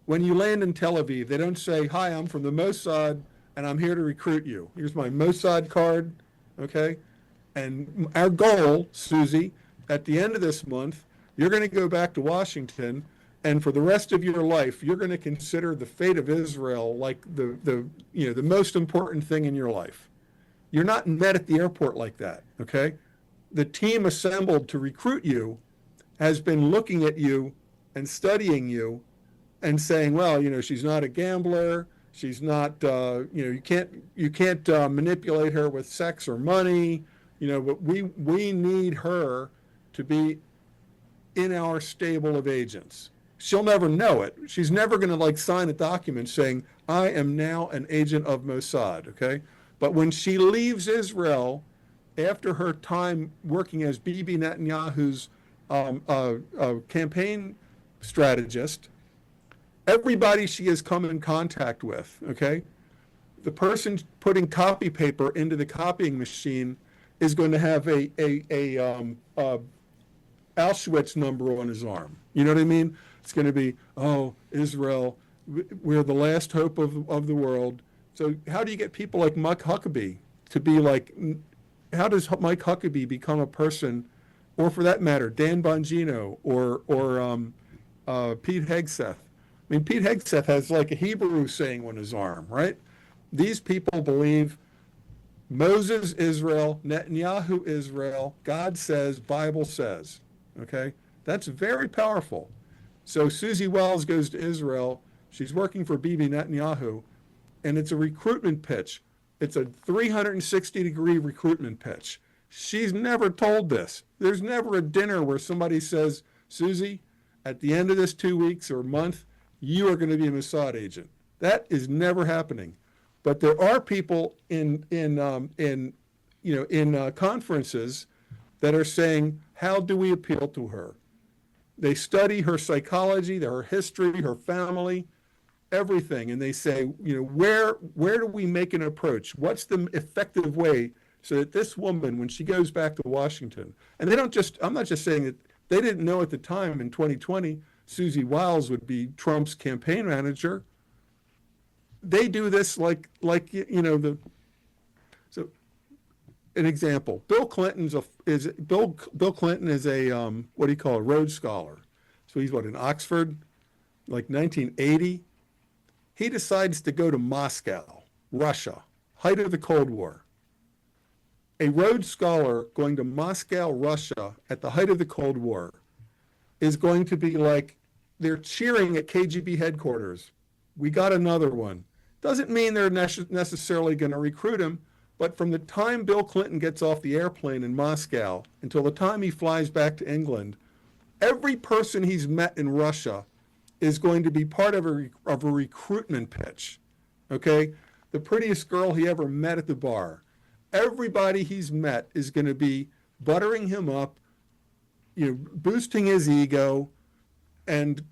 When you land in Tel Aviv, they don't say, "Hi, I'm from the Mossad and I'm here to recruit you. Here's my Mossad card," okay? And our goal, Susie, at the end of this month, you're going to go back to Washington, and for the rest of your life, you're going to consider the fate of Israel like the most important thing in your life. You're not met at the airport like that, okay? The team assembled to recruit you has been looking at you and studying you and saying, well, she's not a gambler. She's not, you can't manipulate her with sex or money, but we need her to be in our stable of agents. She'll never know it. She's never going to sign a document saying, I am now an agent of Mossad, okay? But when she leaves Israel after her time working as Bibi Netanyahu's campaign strategist, everybody she has come in contact with, okay? The person putting copy paper into the copying machine is going to have a Auschwitz number on his arm. You know what I mean? It's going to be, oh, Israel, we're the last hope of the world. So how do you get people like Mike Huckabee to be like, how does Mike Huckabee become a person, or for that matter, Dan Bongino or Pete Hegseth? I mean, Pete Hegseth has like a Hebrew saying on his arm, right? These people believe Moses, Israel, Netanyahu, Israel, God says, Bible says, okay? That's very powerful. So Susie Wiles goes to Israel. She's working for Bibi Netanyahu, and it's a recruitment pitch. It's a 360-degree recruitment pitch. She's never told this. There's never a dinner where somebody says, Susie, at the end of this 2 weeks or month, you are going to be a Mossad agent. That is never happening. But there are people in conferences that are saying, how do we appeal to her? They study her psychology, her history, her family, everything, and they say, where do we make an approach? What's the effective way so that this woman, when she goes back to Washington, and I'm not just saying that they didn't know at the time in 2020 Susie Wiles would be Trump's campaign manager. They do this so an example. Bill Clinton is a what do you call a Rhodes Scholar. So he's in Oxford, like 1980. He decides to go to Moscow, Russia, height of the Cold War. A Rhodes Scholar going to Moscow, Russia at the height of the Cold War is going to be like they're cheering at KGB headquarters. We got another one. Doesn't mean they're necessarily going to recruit him, but from the time Bill Clinton gets off the airplane in Moscow until the time he flies back to England, every person he's met in Russia is going to be part of a recruitment pitch. Okay? The prettiest girl he ever met at the bar. Everybody he's met is going to be buttering him up, boosting his ego, and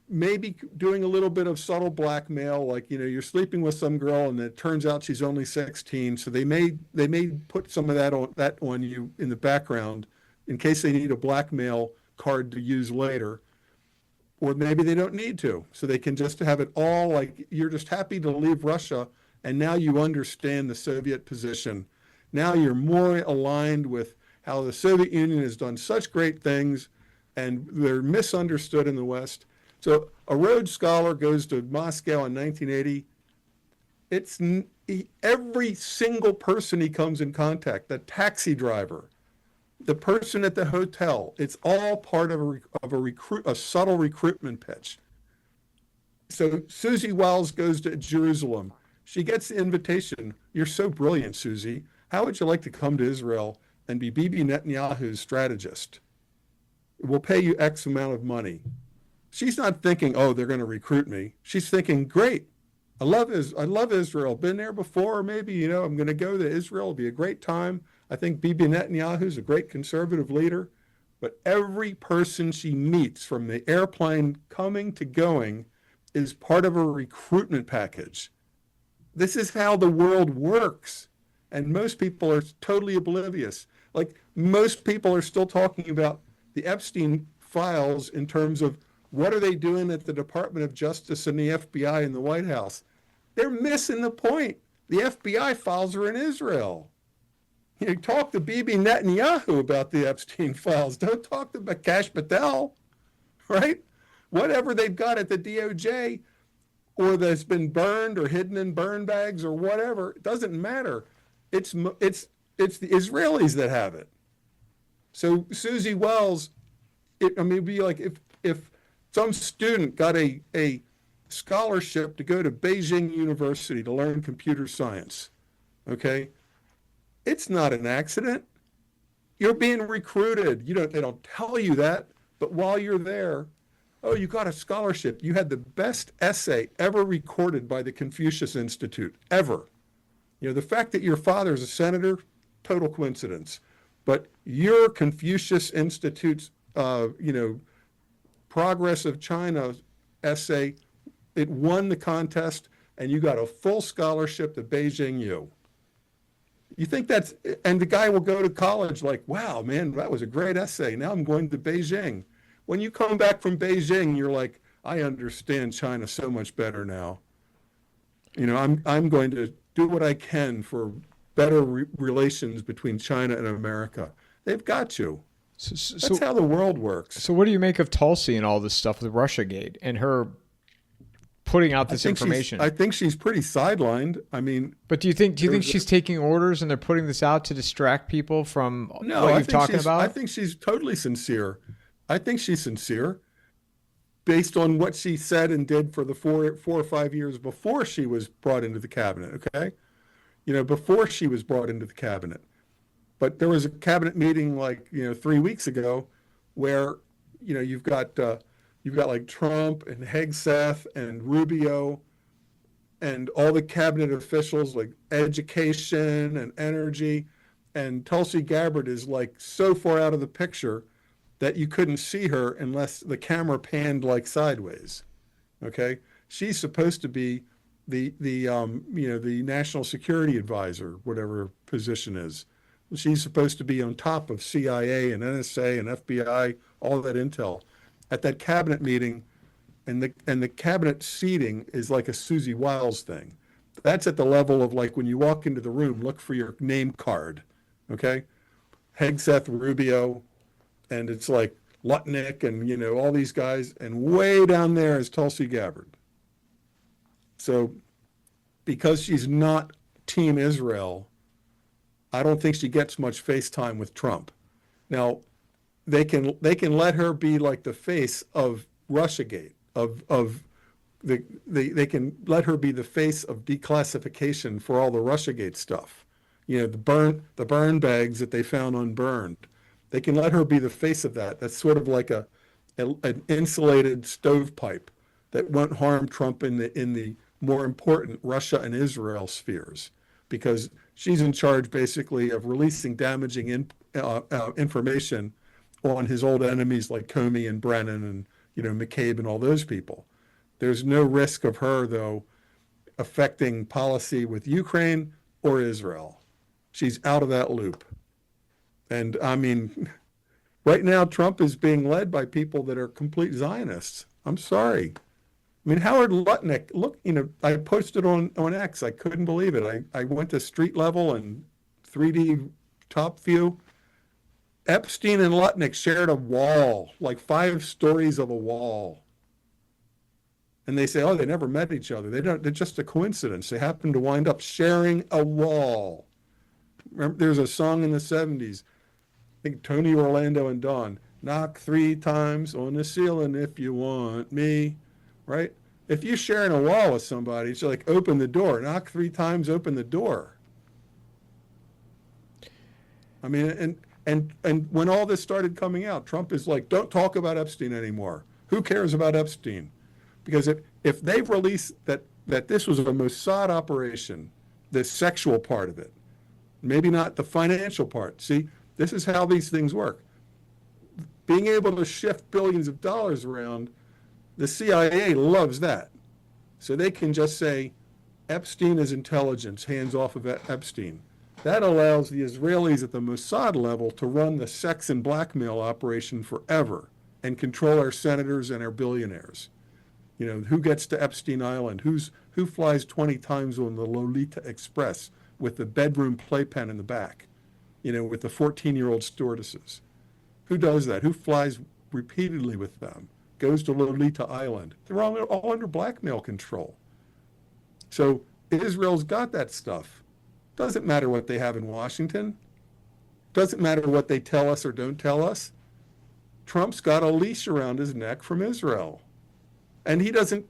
maybe doing a little bit of subtle blackmail, like, you're sleeping with some girl and it turns out she's only 16. So they may put some of that on you in the background in case they need a blackmail card to use later. Or maybe they don't need to. So they can just have it all like you're just happy to leave Russia and now you understand the Soviet position. Now you're more aligned with how the Soviet Union has done such great things and they're misunderstood in the West. So a Rhodes Scholar goes to Moscow in 1980. It's every single person he comes in contact, the taxi driver, the person at the hotel, it's all part of a subtle recruitment pitch. So Susie Wiles goes to Jerusalem. She gets the invitation. You're so brilliant, Susie. How would you like to come to Israel and be Bibi Netanyahu's strategist? We'll pay you X amount of money. She's not thinking, oh, they're going to recruit me. She's thinking, great. I love Israel. Been there before. Maybe, I'm going to go to Israel. It'll be a great time. I think Bibi Netanyahu's a great conservative leader. But every person she meets from the airplane coming to going is part of a recruitment package. This is how the world works. And most people are totally oblivious. Like most people are still talking about the Epstein files in terms of what are they doing at the Department of Justice and the FBI in the White House? They're missing the point. The FBI files are in Israel. Talk to Bibi Netanyahu about the Epstein files. Don't talk to Bakash Patel, right? Whatever they've got at the DOJ or that's been burned or hidden in burn bags or whatever, it doesn't matter. It's the Israelis that have it. So Susie Wiles, it'd be like if some student got a scholarship to go to Beijing University to learn computer science, okay? It's not an accident. You're being recruited. They don't tell you that, but while you're there, oh, you got a scholarship. You had the best essay ever recorded by the Confucius Institute, ever. The fact that your father is a senator, total coincidence. But your Confucius Institute's, Progress of China essay, it won the contest, and you got a full scholarship to Beijing U. You think and the guy will go to college like, wow, man, that was a great essay. Now I'm going to Beijing. When you come back from Beijing, you're like, I understand China so much better now. I'm going to do what I can for better relations between China and America. They've got you. That's how the world works. So what do you make of Tulsi and all this stuff with Russiagate and her putting out this information? I think she's pretty sidelined. But do you think she's taking orders and they're putting this out to distract people from what you're talking about? I think she's totally sincere. I think she's sincere based on what she said and did for the 4 or 5 years before she was brought into the cabinet, okay? Before she was brought into the cabinet. But there was a cabinet meeting 3 weeks ago where, you've got like Trump and Hegseth and Rubio and all the cabinet officials like education and energy. And Tulsi Gabbard is like so far out of the picture that you couldn't see her unless the camera panned like sideways. Okay. She's supposed to be the national security advisor, whatever her position is. She's supposed to be on top of CIA and NSA and FBI, all that intel. At that cabinet meeting, and the cabinet seating is like a Susie Wiles thing. That's at the level of like when you walk into the room, look for your name card, okay? Hegseth, Rubio, and it's like Lutnick and all these guys, and way down there is Tulsi Gabbard. So, because she's not Team Israel, I don't think she gets much face time with Trump. Now, they can let her be like the face of Russiagate, they can let her be the face of declassification for all the Russiagate stuff. The burn bags that they found unburned. They can let her be the face of that. That's sort of like a an insulated stovepipe that won't harm Trump in the more important Russia and Israel spheres, because she's in charge basically of releasing damaging information on his old enemies like Comey and Brennan and McCabe and all those people. There's no risk of her, though, affecting policy with Ukraine or Israel. She's out of that loop. And I mean, right now, Trump is being led by people that are complete Zionists. I'm sorry. I mean, Howard Lutnick, look, I posted on X. I couldn't believe it. I went to street level and 3D top view. Epstein and Lutnick shared a wall, like 5 stories of a wall. And they say, oh, they never met each other. They're just a coincidence. They happen to wind up sharing a wall. Remember, there's a song in the 70s, I think Tony Orlando and Dawn, knock 3 times on the ceiling if you want me, right? If you're sharing a wall with somebody, it's like, open the door, knock 3 times, open the door. I mean, and when all this started coming out, Trump is like, don't talk about Epstein anymore. Who cares about Epstein? Because if they've released that this was a Mossad operation, the sexual part of it, maybe not the financial part. See, this is how these things work. Being able to shift billions of dollars around, the CIA loves that. So they can just say, Epstein is intelligence, hands off of Epstein. That allows the Israelis at the Mossad level to run the sex and blackmail operation forever and control our senators and our billionaires. Who gets to Epstein Island? Who flies 20 times on the Lolita Express with the bedroom playpen in the back, with the 14-year-old stewardesses? Who does that? Who flies repeatedly with them? Goes to Lolita Island? They're all under blackmail control. So Israel's got that stuff. Doesn't matter what they have in Washington. Doesn't matter what they tell us or don't tell us. Trump's got a leash around his neck from Israel. And he doesn't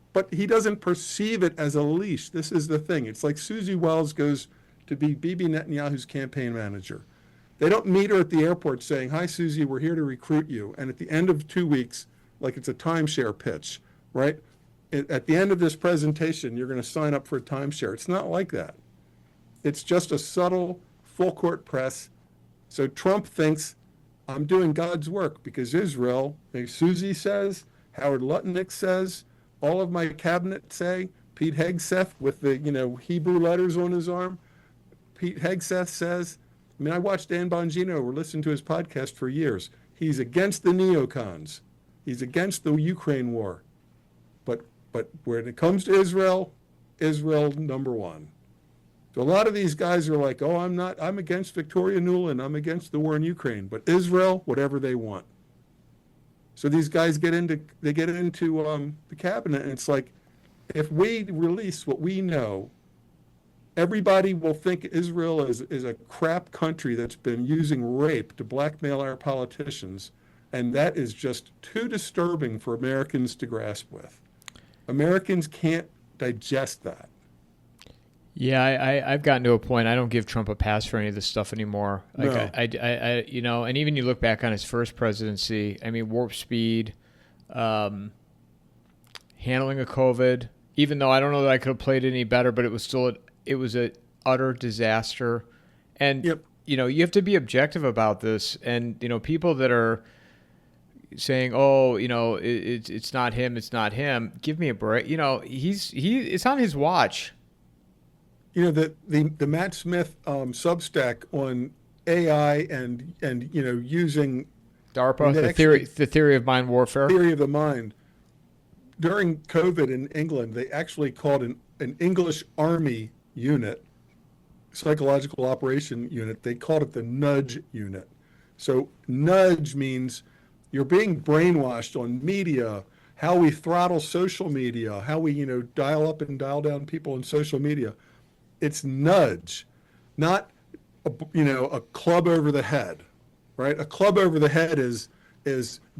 perceive it as a leash. This is the thing. It's like Susie Wells goes to be Bibi Netanyahu's campaign manager. They don't meet her at the airport saying, hi, Susie, we're here to recruit you. And at the end of 2 weeks, like it's a timeshare pitch, right? At the end of this presentation, you're going to sign up for a timeshare. It's not like that. It's just a subtle, full court press. So Trump thinks, I'm doing God's work because Israel, like Susie says, Howard Lutnick says, all of my cabinet say, Pete Hegseth with the Hebrew letters on his arm. Pete Hegseth says, I watched Dan Bongino or listened to his podcast for years. He's against the neocons. He's against the Ukraine war. But when it comes to Israel, Israel number one. So a lot of these guys are like, oh, I'm against Victoria Nuland. I'm against the war in Ukraine. But Israel, whatever they want. So these guys get into the cabinet, and it's like, if we release what we know, everybody will think Israel is a crap country that's been using rape to blackmail our politicians, and that is just too disturbing for Americans to grasp with. Americans can't digest that. Yeah, I've gotten to a point. I don't give Trump a pass for any of this stuff anymore. Like No. And even you look back on his first presidency. I mean, warp speed, handling of COVID. Even though I don't know that I could have played it any better, but it was an utter disaster. And Yep. You have to be objective about this. And people that are saying, oh, it's not him, give me a break. It's on his watch. The Matt Smith Substack on AI and using DARPA, the theory of mind warfare. Theory of the mind. During COVID in England, they actually called an English Army unit, psychological operation unit, they called it the nudge unit. So nudge means you're being brainwashed on media, how we throttle social media, how we dial up and dial down people on social media. It's nudge, not a club over the head, right? A club over the head is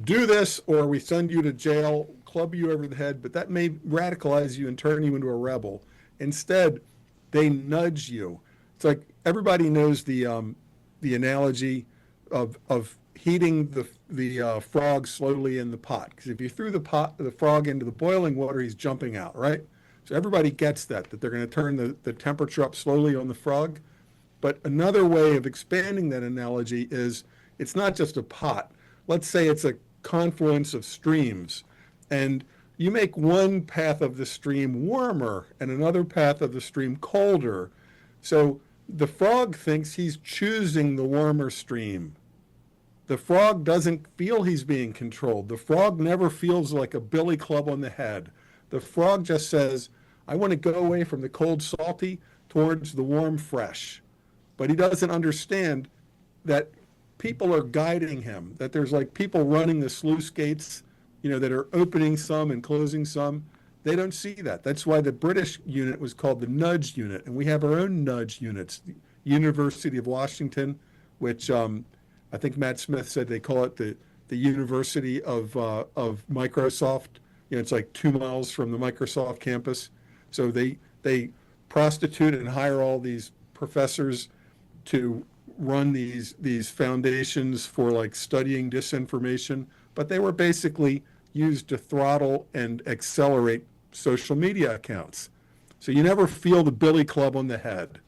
do this or we send you to jail, club you over the head, but that may radicalize you and turn you into a rebel. Instead, they nudge you. It's like everybody knows the analogy of heating the frog slowly in the pot. Because if you threw the frog into the boiling water, he's jumping out, right? So everybody gets that they're going to turn the temperature up slowly on the frog. But another way of expanding that analogy is it's not just a pot. Let's say it's a confluence of streams, and you make one path of the stream warmer and another path of the stream colder. So the frog thinks he's choosing the warmer stream. The frog doesn't feel he's being controlled. The frog never feels like a billy club on the head. The frog just says, I want to go away from the cold, salty towards the warm, fresh. But he doesn't understand that people are guiding him, that there's like people running the sluice gates, that are opening some and closing some. They don't see that. That's why the British unit was called the nudge unit. And we have our own nudge units. The University of Washington, which I think Matt Smith said they call it the University of Microsoft. It's like 2 miles from the Microsoft campus. So they prostitute and hire all these professors to run these foundations for like studying disinformation, but they were basically used to throttle and accelerate social media accounts. So you never feel the billy club on the head.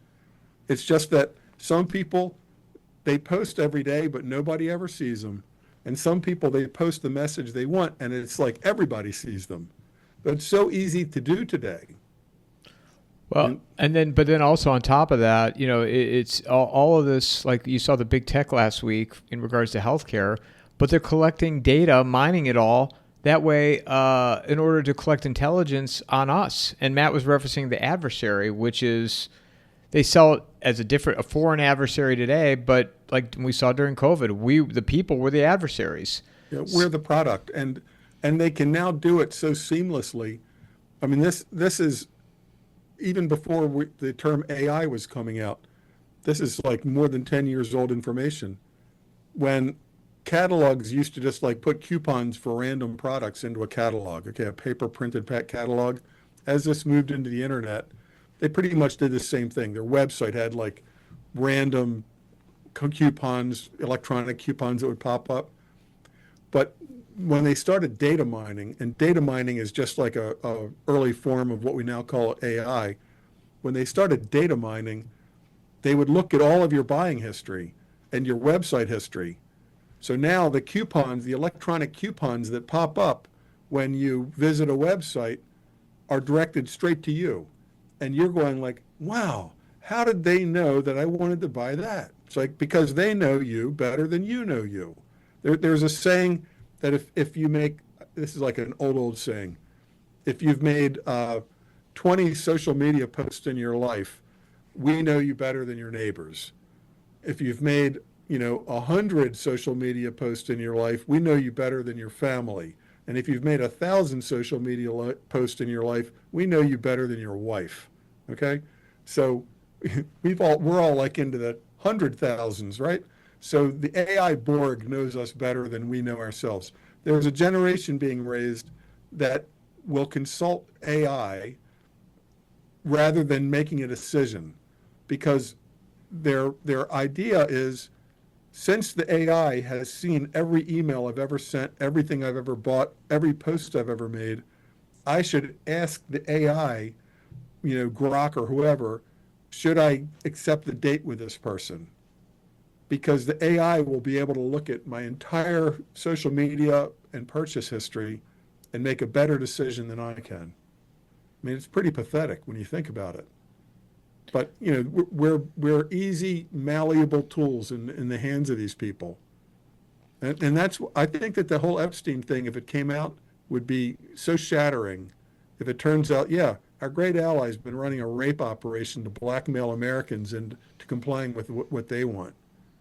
It's just that some people, they post every day, but nobody ever sees them. And some people, they post the message they want, and it's like everybody sees them. But it's so easy to do today. Well, but then also on top of that, it's all of this, like you saw the big tech last week in regards to healthcare, but they're collecting data, mining it all that way in order to collect intelligence on us. And Matt was referencing the adversary, which is they sell it as a foreign adversary today, but like we saw during COVID, the people were the adversaries. Yeah, we're the product, and they can now do it so seamlessly. I mean, this is even before the term AI was coming out. This is like more than 10 years old information. When catalogs used to just like put coupons for random products into a catalog, a paper printed catalog. As this moved into the internet, they pretty much did the same thing. Their website had like random coupons, electronic coupons that would pop up. But when they started data mining, and data mining is just like a early form of what we now call AI, when they started data mining, they would look at all of your buying history and your website history. So now the coupons, the electronic coupons that pop up when you visit a website are directed straight to you. And you're going like, wow, how did they know that I wanted to buy that? It's like, because they know you better than you know you. There's a saying that if you make, this is like an old saying, if you've made 20 social media posts in your life, we know you better than your neighbors. If you've made 100 social media posts in your life, we know you better than your family. And if you've made 1,000 social media posts in your life, we know you better than your wife. Okay, so we're all like into the 100,000s, right? So the AI Borg knows us better than we know ourselves. There's a generation being raised that will consult AI rather than making a decision, because their idea is, since the AI has seen every email I've ever sent, everything I've ever bought, every post I've ever made, I should ask the AI, Grok or whoever, should I accept the date with this person? Because the AI will be able to look at my entire social media and purchase history and make a better decision than I can. I mean, it's pretty pathetic when you think about it. But we're easy, malleable tools in the hands of these people, and that's, I think that the whole Epstein thing, if it came out, would be so shattering. If it turns out, our great ally's been running a rape operation to blackmail Americans into complying with what they want.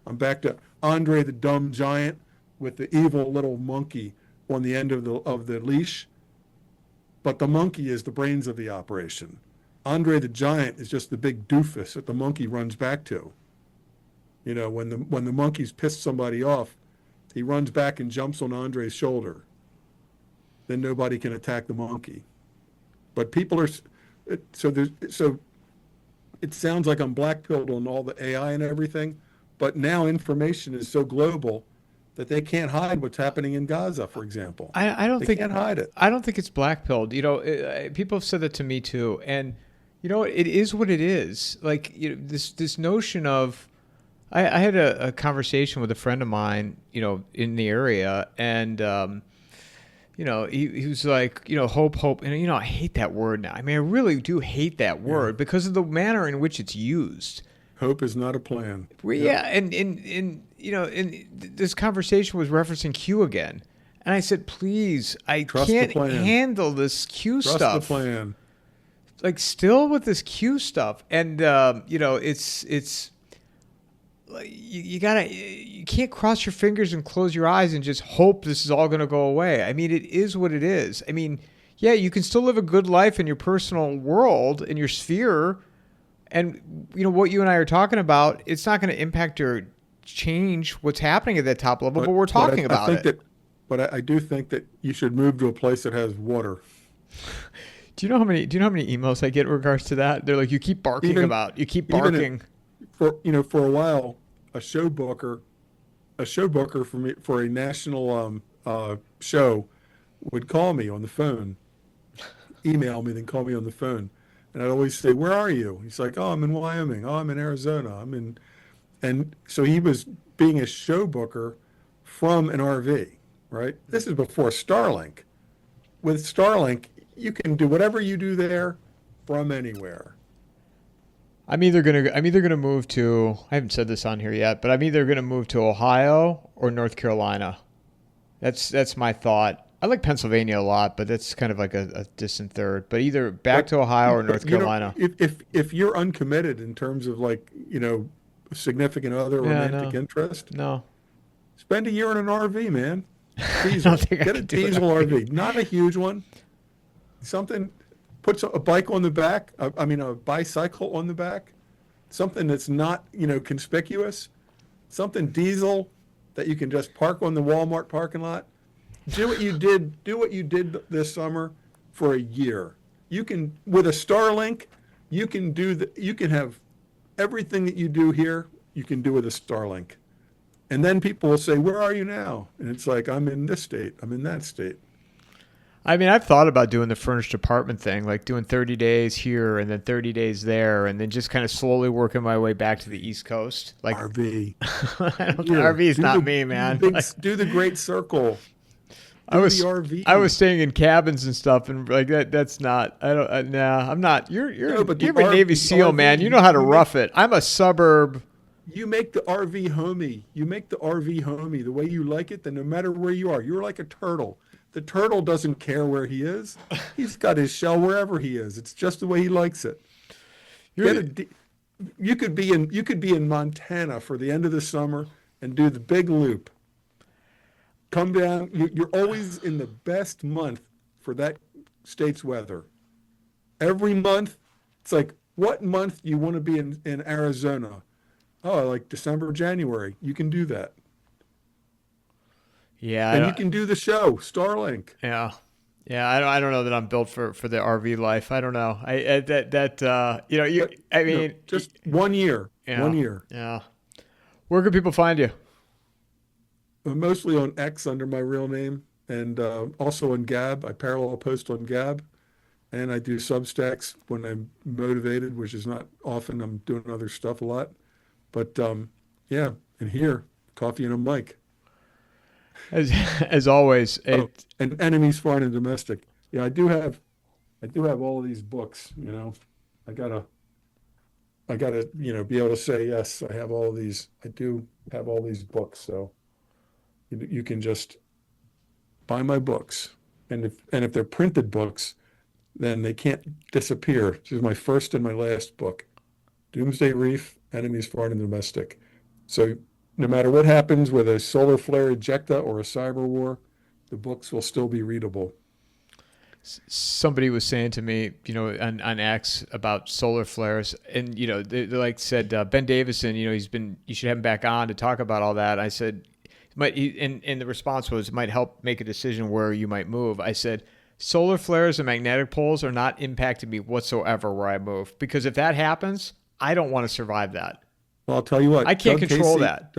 I'm back to Andre the dumb giant with the evil little monkey on the end of the leash, but the monkey is the brains of the operation. Andre the giant is just the big doofus that the monkey runs back to. When the monkey's pissed somebody off, he runs back and jumps on Andre's shoulder. Then nobody can attack the monkey. But people are so it sounds like I'm blackpilled on all the AI and everything, but now information is so global that they can't hide what's happening in Gaza, for example. I don't They think can't hide it. I don't think it's blackpilled. People have said that to me too, and it is what it is. Like this notion of I had a conversation with a friend of mine, in the area, and he was like, hope, and I hate that word now. I mean, I really do hate that word because of the manner in which it's used. Hope is not a plan. Well, yeah, and this conversation was referencing Q again, and I said, please, I can't handle this Q stuff. Trust the plan. Like still with this Q stuff, and it's like you can't cross your fingers and close your eyes and just hope this is all going to go away. I mean, it is what it is. I mean, yeah, you can still live a good life in your personal world, in your sphere. And, what you and I are talking about, it's not going to impact or change what's happening at that top level, but we're talking about it. But I do think that you should move to a place that has water. Do you know how many emails I get in regards to that? They're like, you keep barking. For a while, a show booker for a national show would call me on the phone, email me, then call me on the phone. And I'd always say, where are you? He's like, oh, I'm in Wyoming. Oh, I'm in Arizona. And so he was being a show booker from an RV, right? This is before Starlink. With Starlink, you can do whatever you do there from anywhere. I'm either gonna move to, I haven't said this on here yet, but I'm either gonna move to Ohio or North Carolina. That's my thought. I like Pennsylvania a lot, but that's kind of like a distant third. But either back to Ohio or North Carolina. If you're uncommitted in terms of significant other romantic interest, spend a year in an RV, man. Diesel. Get a diesel RV, not a huge one. Something, puts a bike on the back. A bicycle on the back. Something that's not conspicuous. Something diesel that you can just park on the Walmart parking lot. Do what you did this summer for a year. You can, with a Starlink, you can have everything that you do here, you can do with a Starlink. And then people will say, where are you now? And it's like, I'm in this state, I'm in that state. I mean, I've thought about doing the furnished apartment thing, like doing 30 days here and then 30 days there, and then just kind of slowly working my way back to the East Coast. Like RV. RV is not me, man. Do the Great Circle. I was staying in cabins and stuff, and like that's not. I'm not. You're a Navy SEAL, man. You know how to rough it. I'm a suburb. You make the RV homey. The way you like it. Then no matter where you are, you're like a turtle. The turtle doesn't care where he is. He's got his shell wherever he is. It's just the way he likes it. You could be in Montana for the end of the summer and do the big loop. Come down. You're always in the best month for that state's weather. Every month, it's like, what month do you want to be in Arizona? Oh, like December, January. You can do that. Yeah. And you can do the show, Starlink. Yeah. Yeah, I don't know that I'm built for the RV life. I don't know. Just 1 year. Yeah, 1 year. Yeah. Where can people find you? Mostly on X under my real name, and also on Gab. I parallel post on Gab, and I do Substacks when I'm motivated, which is not often. I'm doing other stuff a lot, but and here, Coffee and a Mike. As always, and Enemies, Foreign and Domestic. Yeah, I do have all of these books. I gotta be able to say yes. I have all of these. I do have all these books, so. You can just buy my books, and if they're printed books, then they can't disappear. This is my first and my last book, Doomsday Reef, Enemies, Foreign and Domestic. So no matter what happens with a solar flare ejecta or a cyber war, the books will still be readable. Somebody was saying to me, on X about solar flares, and they said Ben Davison, you should have him back on to talk about all that. I said. And the response was, it might help make a decision where you might move. I said, solar flares and magnetic poles are not impacting me whatsoever where I move. Because if that happens, I don't want to survive that. Well, I'll tell you what. I can't control that.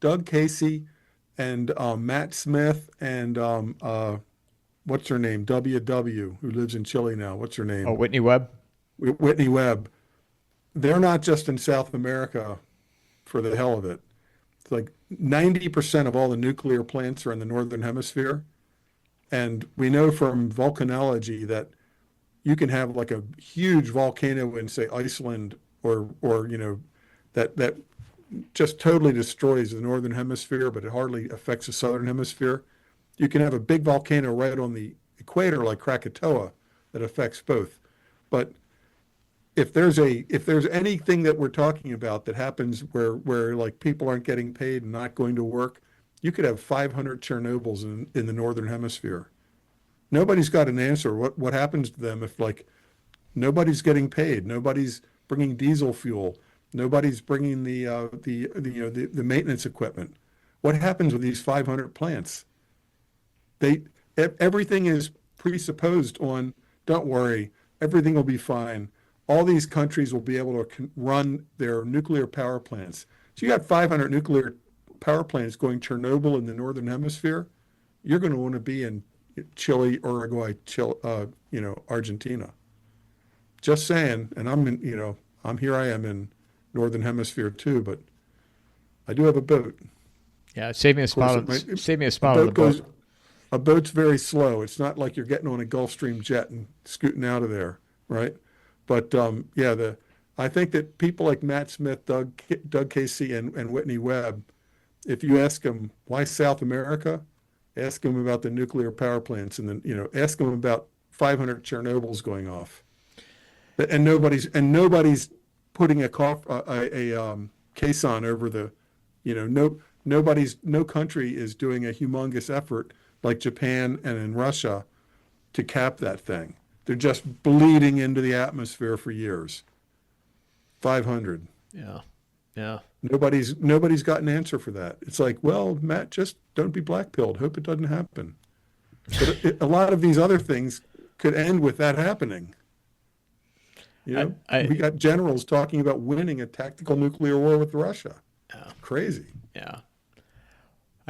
Doug Casey and Matt Smith and what's her name? WW, who lives in Chile now. What's her Oh, name? Whitney Webb. Whitney Webb. They're not just in South America for the hell of it. It's like 90% of all the nuclear plants are in the northern hemisphere. And we know from volcanology that you can have like a huge volcano in, say, Iceland, or that just totally destroys the northern hemisphere, but it hardly affects the southern hemisphere. You can have a big volcano right on the equator like Krakatoa that affects both. But if there's anything that we're talking about that happens where like people aren't getting paid and not going to work, you could have 500 Chernobyls in the northern hemisphere. Nobody's got an answer. What happens to them if like nobody's getting paid, nobody's bringing diesel fuel, nobody's bringing the maintenance equipment? What happens with these 500 plants? Everything is presupposed on, don't worry, everything will be fine. All these countries will be able to run their nuclear power plants. So you got 500 nuclear power plants going Chernobyl in the northern hemisphere. You're going to want to be in Chile, Uruguay, Argentina. Just saying. And I am in northern hemisphere too, but I do have a boat. Yeah, save me a spot on the boat. A boat's very slow. It's not like you're getting on a Gulfstream jet and scooting out of there, right? But I think that people like Matt Smith, Doug Casey, and Whitney Webb, if you ask them why South America, ask them about the nuclear power plants, and then ask them about 500 Chernobyls going off, and nobody's putting a caisson over the, no country is doing a humongous effort like Japan and in Russia to cap that thing. They're just bleeding into the atmosphere for years. 500. Yeah. Yeah. Nobody's got an answer for that. It's like, well, Matt, just don't be blackpilled. Hope it doesn't happen. But a lot of these other things could end with that happening. We got generals talking about winning a tactical nuclear war with Russia. Yeah. Crazy. Yeah.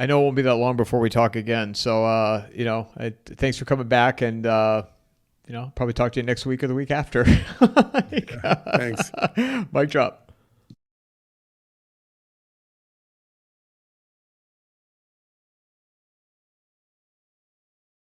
I know it won't be that long before we talk again. So, thanks for coming back, and probably talk to you next week or the week after. Thanks. Mic drop.